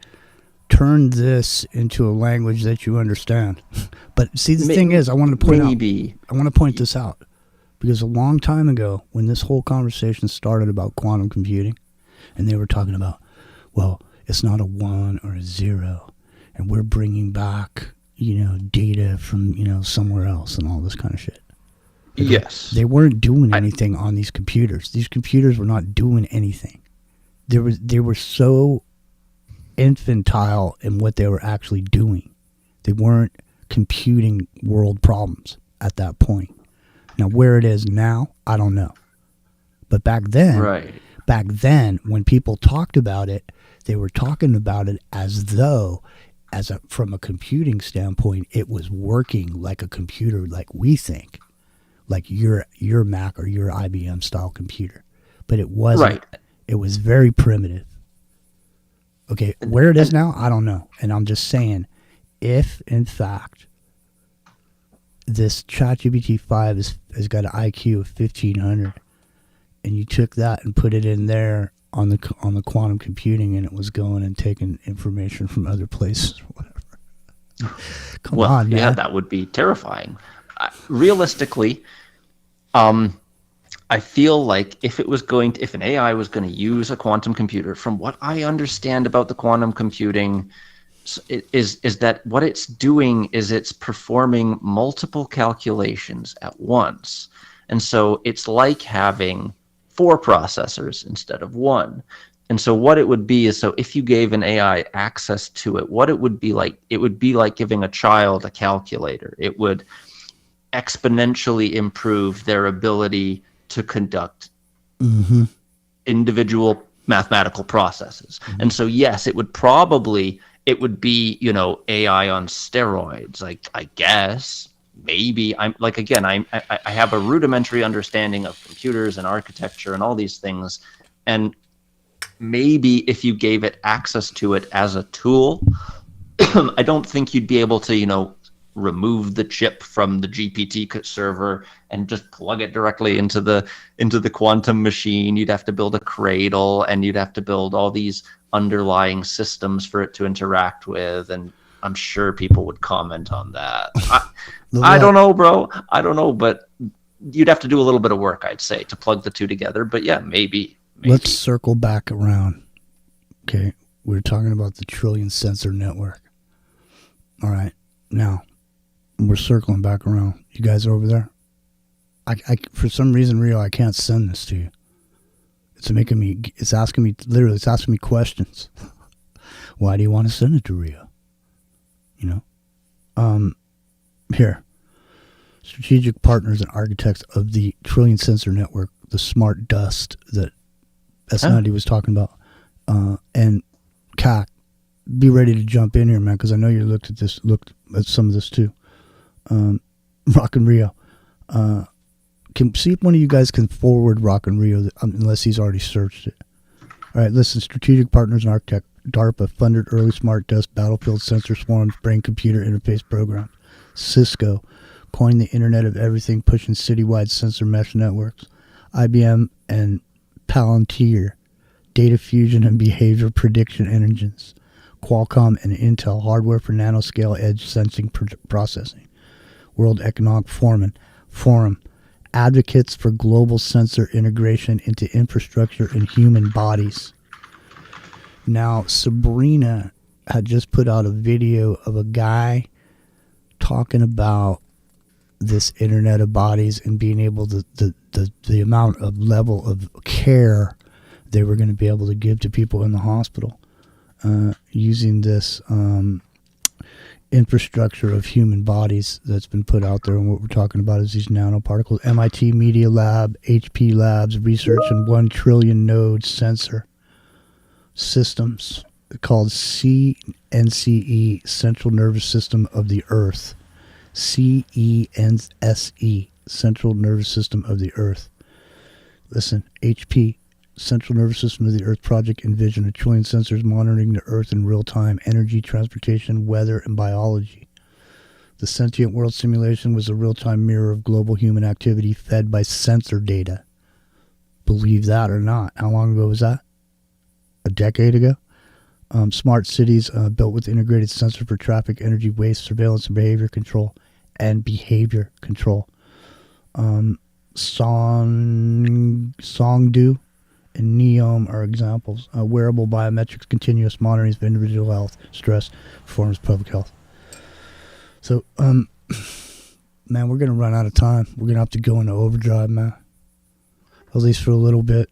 turn this into a language that you understand. But see, the thing is, I want to point this out because a long time ago, when this whole conversation started about quantum computing, and they were talking about, well, it's not a 1 or a 0, and we're bringing back, data from, somewhere else and all this kind of shit. Yes. They weren't doing anything on these computers. These computers were not doing anything. They were so infantile in what they were actually doing. They weren't computing world problems at that point. Now, where it is now, I don't know. But back then, when people talked about it, they were talking about it as though, from a computing standpoint, it was working like a computer, like we think, like your Mac or your IBM style computer. But it wasn't. Right. It was very primitive. Okay, where it is now, I don't know. And I'm just saying, if in fact this ChatGPT 5 has got an IQ of 1500, and you took that and put it in there on the quantum computing, and it was going and taking information from other places, or whatever. Come on, man. Yeah, that would be terrifying. Realistically, I feel like if an AI was going to use a quantum computer, from what I understand about the quantum computing, is that what it's doing is it's performing multiple calculations at once. And so it's like having 4 processors instead of 1. And so what it would be is, so if you gave an AI access to it, what it would be like giving a child a calculator. It would exponentially improve their ability to conduct individual mathematical processes. And so, yes, it would be, AI on steroids, like, I guess, maybe. I have a rudimentary understanding of computers and architecture and all these things. And maybe if you gave it access to it as a tool, I don't think you'd be able to, remove the chip from the GPT server and just plug it directly into the quantum machine. You'd have to build a cradle, and you'd have to build all these underlying systems for it to interact with. And I'm sure people would comment on that. I don't know, bro. I don't know, but you'd have to do a little bit of work, I'd say, to plug the two together. But yeah, maybe. Let's circle back around. Okay, we're talking about the trillion sensor network. All right, now we're circling back around. You guys are over there? I for some reason, Rio, I can't send this to you. It's asking me questions. Why do you want to send it to Rio? You know? Here. Strategic partners and architects of the trillion sensor network, the smart dust that S90 was talking about. And CAC, be ready to jump in here, man, because I know you looked at some of this too. Rock and Rio. Can see if one of you guys can forward Rock and Rio, unless he's already searched it. All right, listen. Strategic partners and architect DARPA funded early smart dust battlefield sensor swarms brain computer interface program. Cisco coined the Internet of Everything, pushing citywide sensor mesh networks. IBM and Palantir, data fusion and behavior prediction engines. Qualcomm and Intel, hardware for nanoscale edge sensing processing. World Economic Forum, advocates for global sensor integration into infrastructure and human bodies. Now, Sabrina had just put out a video of a guy talking about this Internet of Bodies and being able to, the amount of level of care they were going to be able to give to people in the hospital using this infrastructure of human bodies that's been put out there. And what we're talking about is these nanoparticles. MIT Media Lab, HP Labs, research in 1 trillion node sensor systems called CNCE, Central Nervous System of the Earth. CENSE, Central Nervous System of the Earth. Listen, HP, Central Nervous System of the Earth project envision a trillion sensors monitoring the Earth in real time, energy, transportation, weather, and biology. The sentient world simulation was a real-time mirror of global human activity fed by sensor data. Believe that or not. How long ago was that? A decade ago? Smart cities built with integrated sensor for traffic, energy, waste, surveillance, and behavior control. Songdo and Neom are examples. Wearable biometrics, continuous monitoring of individual health, stress, performance, public health. So, man, we're going to run out of time. We're going to have to go into overdrive, man. At least for a little bit.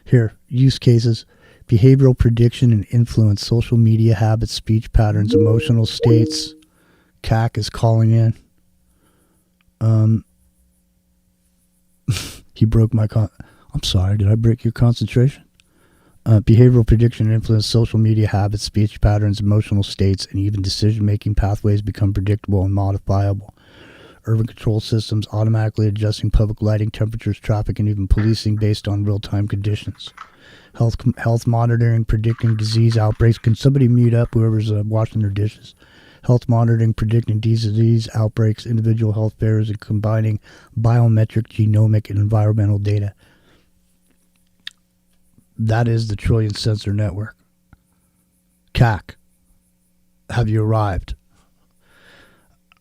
Here, use cases. Behavioral prediction and influence, social media habits, speech patterns, emotional states. CAC is calling in. He broke my I'm sorry, did I break your concentration? Behavioral prediction and influence, social media habits, speech patterns, emotional states, and even decision-making pathways become predictable and modifiable. Urban control systems automatically adjusting public lighting, temperatures, traffic, and even policing based on real-time conditions. Health monitoring, predicting disease outbreaks. Can somebody mute up whoever's washing their dishes? Health monitoring, predicting disease outbreaks, individual health failures, and combining biometric, genomic, and environmental data. That is the trillion sensor network. CAC, have you arrived?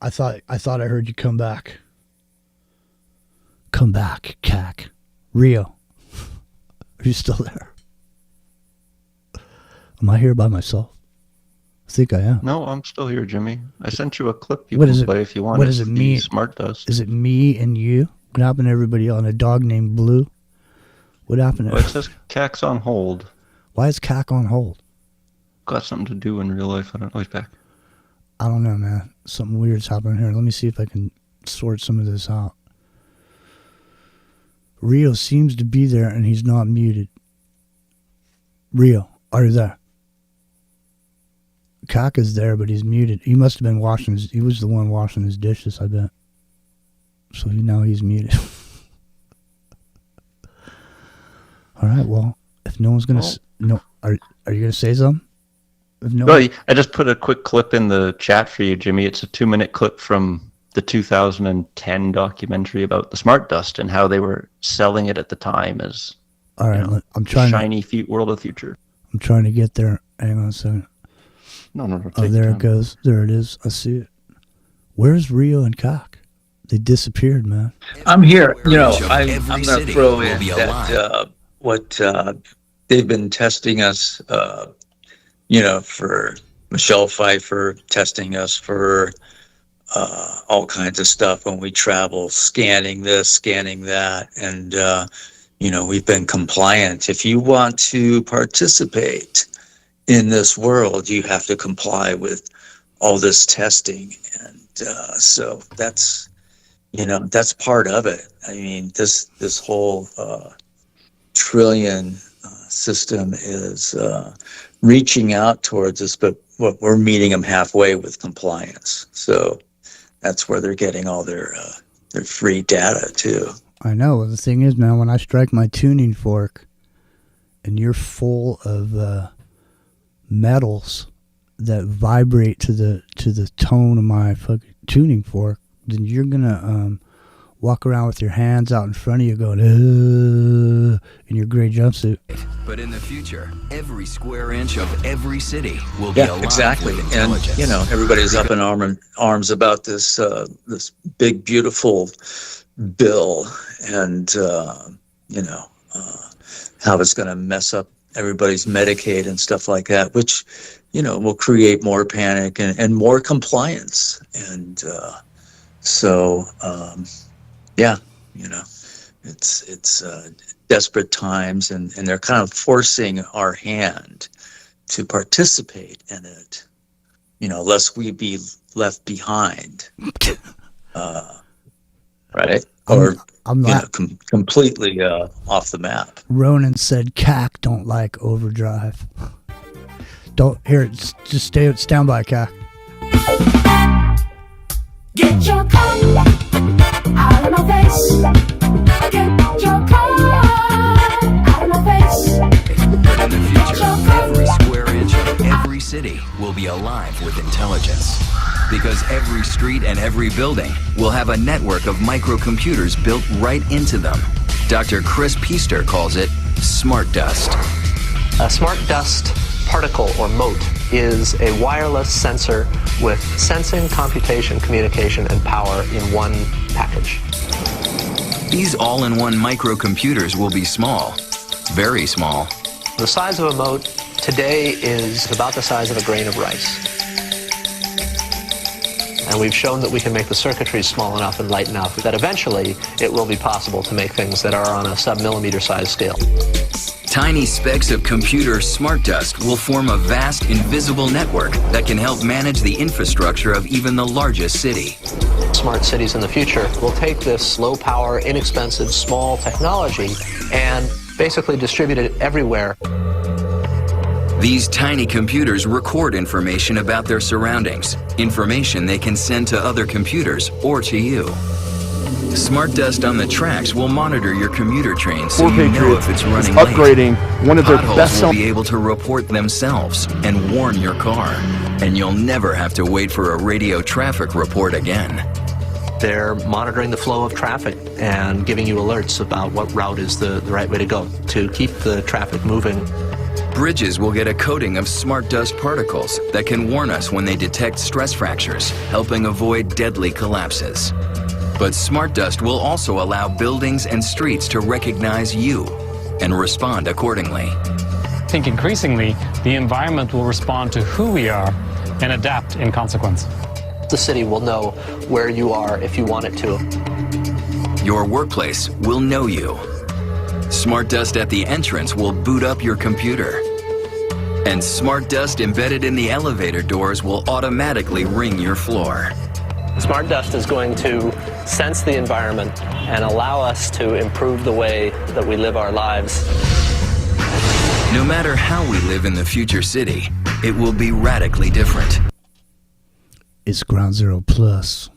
I thought I heard you come back. Come back, CAC. Rio, are you still there? Am I here by myself? I think I am. No, I'm still here, Jimmy. I sent you a clip you What can is it? play if you want. What It's does it the mean? Smart dust. Is it me and you? What happened to everybody on a dog named Blue? What happened? Well, it says CAC's on hold. Why is CAC on hold? Got something to do in real life. I don't know. He's back. I don't know, man. Something weird's happening here. Let me see if I can sort some of this out. Rio seems to be there and he's not muted. Rio, are you there? CAC is there, but he's muted. He must have been washing he was the one washing his dishes, I bet. So now he's muted. All right, well, if no one's going to... No, are you going to say something? If no Well, I just put a quick clip in the chat for you, Jimmy. It's a 2-minute clip from the 2010 documentary about the smart dust and how they were selling it at the time as all right, I'm trying world of the future. I'm trying to get there. Hang on a second. No. Oh, there it goes. There it is. I see it. Where's Rio and CAC? They disappeared, man. I'm here. You know, I'm going to throw in that what they've been testing us, you know, for Michelle Pfeiffer testing us for all kinds of stuff when we travel, scanning this, scanning that. And, you know, we've been compliant. If you want to participate in this world, you have to comply with all this testing. And so that's, you know, that's part of it. I mean, this whole trillion system is reaching out towards us, but what we're meeting them halfway with compliance. So that's where they're getting all their free data too. I know. The thing is, man, when I strike my tuning fork and you're full of metals that vibrate to the tone of my fucking tuning fork, then you're gonna walk around with your hands out in front of you going in your gray jumpsuit. But in the future, every square inch of every city will be alive exactly. with And intelligence. you know, everybody's up in arms about this this big beautiful bill, and you know, how it's going to mess up everybody's Medicaid and stuff like that, which, you know, will create more panic and more compliance. And so yeah, you know, it's desperate times, and they're kind of forcing our hand to participate in it, you know, lest we be left behind, right? Or I'm you not. know, completely off the map. Ronan said CAC don't like overdrive. Don't hear it. Just stand by, CAC. Get your car out of my face. Get your car out of my face. But in the future, every square inch of every city will be alive with intelligence. Because every street and every building will have a network of microcomputers built right into them. Dr. Chris Piester calls it smart dust. A smart dust particle, or mote, is a wireless sensor with sensing, computation, communication, and power in one package. These all-in-one microcomputers will be small, very small. The size of a mote today is about the size of a grain of rice. And we've shown that we can make the circuitry small enough and light enough that eventually it will be possible to make things that are on a sub-millimeter size scale. Tiny specks of computer smart dust will form a vast invisible network that can help manage the infrastructure of even the largest city. Smart cities in the future will take this low power, inexpensive, small technology and basically distribute it everywhere. These tiny computers record information about their surroundings, information they can send to other computers or to you. Smart dust on the tracks will monitor your commuter train so you know if it's running late. Upgrading one of their Potholes best will be able to report themselves and warn your car, and you'll never have to wait for a radio traffic report again. They're monitoring the flow of traffic and giving you alerts about what route is the right way to go to keep the traffic moving. Bridges will get a coating of smart dust particles that can warn us when they detect stress fractures, helping avoid deadly collapses. But smart dust will also allow buildings and streets to recognize you and respond accordingly. I think increasingly the environment will respond to who we are and adapt in consequence. The city will know where you are if you want it to. Your workplace will know you. Smart dust at the entrance will boot up your computer. And smart dust embedded in the elevator doors will automatically ring your floor. Smart dust is going to sense the environment and allow us to improve the way that we live our lives. No matter how we live in the future city, it will be radically different. It's Ground Zero Plus.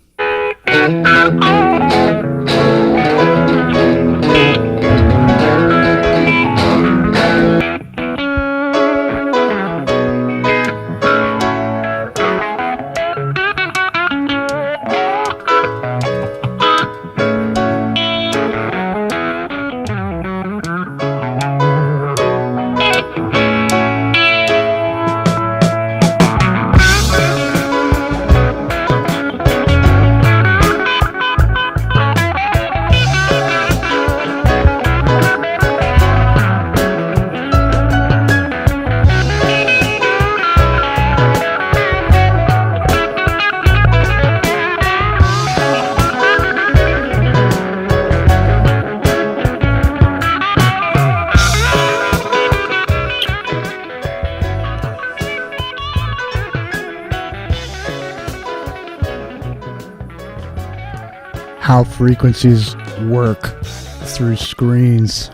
how frequencies work through screens.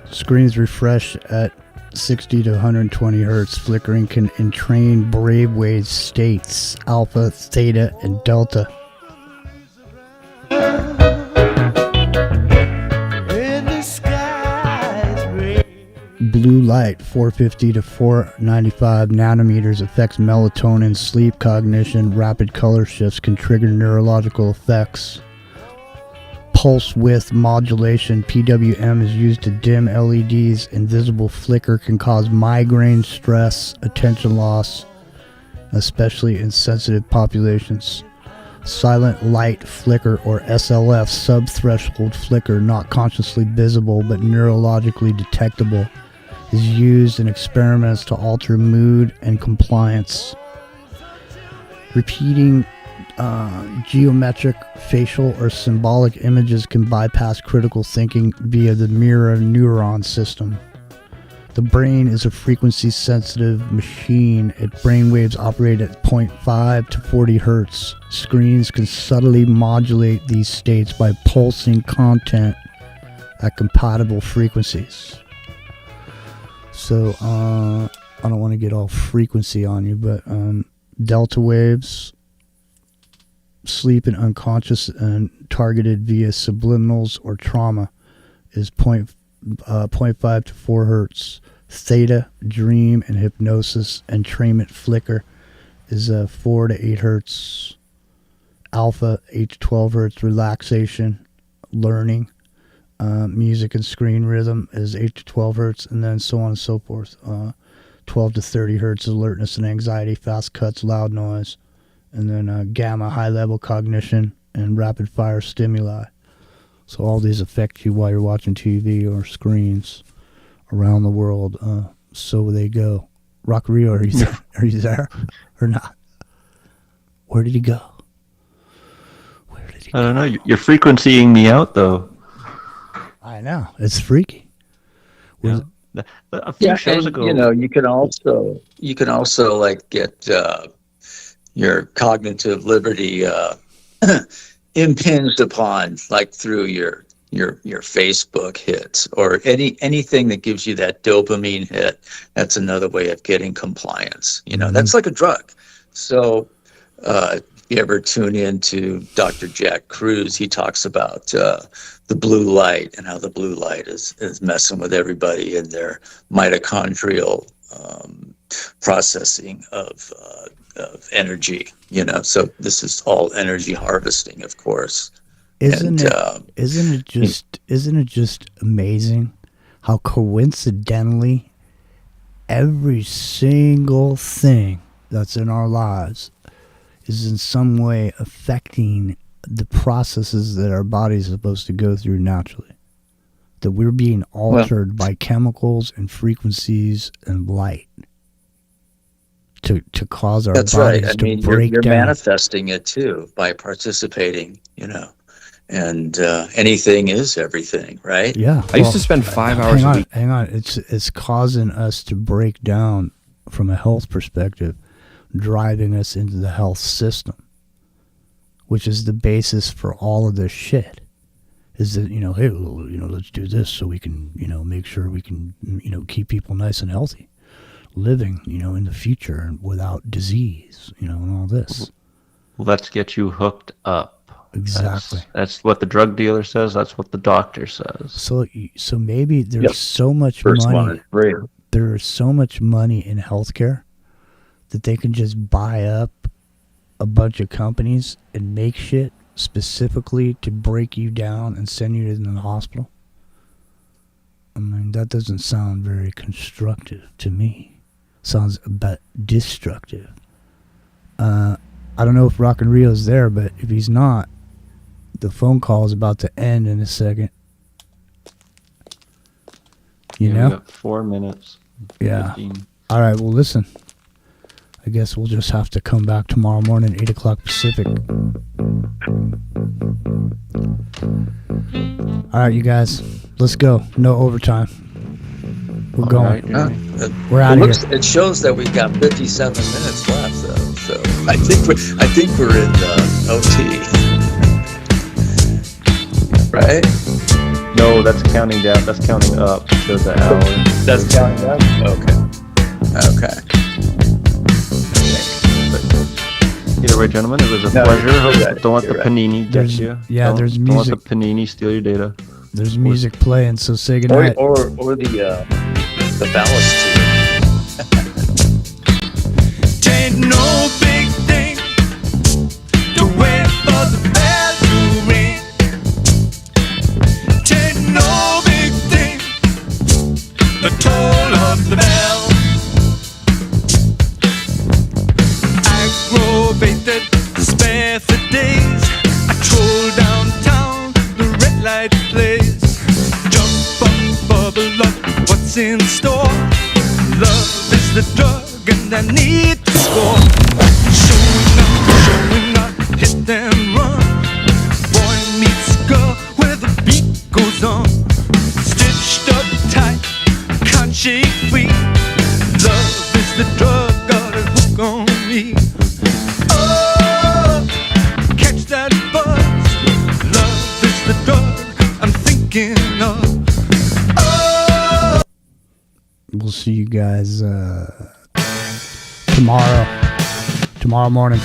Screens refresh at 60 to 120 hertz. Flickering can entrain brainwave states, alpha, theta, and delta. Blue light, 450 to 495 nanometers, affects melatonin, sleep, cognition. Rapid color shifts can trigger neurological effects. Pulse width modulation, PWM, is used to dim LEDs. Invisible flicker can cause migraine, stress, attention loss, especially in sensitive populations. Silent light flicker, or SLF, subthreshold flicker, not consciously visible but neurologically detectable, is used in experiments to alter mood and compliance. Repeating geometric, facial, or symbolic images can bypass critical thinking via the mirror neuron system. The brain is a frequency-sensitive machine. Its brainwaves operate at 0.5 to 40 hertz. Screens can subtly modulate these states by pulsing content at compatible frequencies. So, I don't want to get all frequency on you, but delta waves, sleep and unconscious and targeted via subliminals or trauma, is 0.5 to 4 hertz. Theta, dream and hypnosis, entrainment flicker, is 4 to 8 hertz. Alpha, 8 to 12 hertz. Relaxation, learning, music and screen rhythm is 8 to 12 hertz, and then so on and so forth. 12 to 30 hertz, alertness and anxiety, fast cuts, loud noise, and then gamma, high level cognition, and rapid fire stimuli. So all these affect you while you're watching TV or screens around the world. So they go. Rock Rio, are you there or not? Where did he go? I don't know. You're frequencying me out, though. I know. It's freaky. Yeah. A few shows ago, you can also like get your cognitive liberty impinged upon, like through your Facebook hits or anything that gives you that dopamine hit. That's another way of getting compliance. That's like a drug. So if you ever tune into Dr. Jack Kruse, he talks about the blue light and how the blue light is messing with everybody in their mitochondrial processing of energy. So this is all energy harvesting, of course. Isn't it just amazing how coincidentally every single thing that's in our lives is in some way affecting the processes that our bodies are supposed to go through naturally? That we're being altered by chemicals and frequencies and light to cause our that's bodies right. I to mean, break you're down. manifesting it too by participating, and anything is everything, right? Yeah. I used to spend 5 hours a week. Hang on. It's causing us to break down from a health perspective, driving us into the health system, which is the basis for all of this shit. Is that, hey, let's do this so we can, make sure we can, keep people nice and healthy, living, in the future and without disease, and all this. Let's get you hooked up. Exactly. That's what the drug dealer says. That's what the doctor says. So maybe there's so much money. There is so much money in healthcare that they can just buy up a bunch of companies and make shit specifically to break you down and send you to the hospital. I mean, that doesn't sound very constructive to me. Sounds a bit destructive. I don't know if Rock and Rio's there, but if he's not, the phone call is about to end in a second. You know? We got 4 minutes. Yeah. 15. All right, well, listen. I guess we'll just have to come back tomorrow morning, 8 o'clock Pacific. All right, you guys. Let's go. No overtime. We're going. We're out of here. It shows that we've got 57 minutes left, though. So I think we're in OT. right? No, that's counting down. That's counting up to the hour. That's counting up? Okay. Either way, gentlemen, it was a pleasure. Don't let the panini get you. Yeah, there's Don't let music. the panini steal your data. There's music playing, so say goodnight. Or the ballast tube. Tain't no big thing to wait for the bell to ring. Tain't no big thing, the toll of the bell. Aggravated, spare for days. I troll downtown, the red light plays. Jump up, bubble up, what's in store? Love is the drug and I need to score. Showing up, hit and run. Boy meets girl where the beat goes on. Stitched up tight, can't shake free. Love is the drug, got a hook on me. Oh, catch that buzz. Love is the drug I'm thinking of. We'll see you guys tomorrow morning.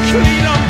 Clean up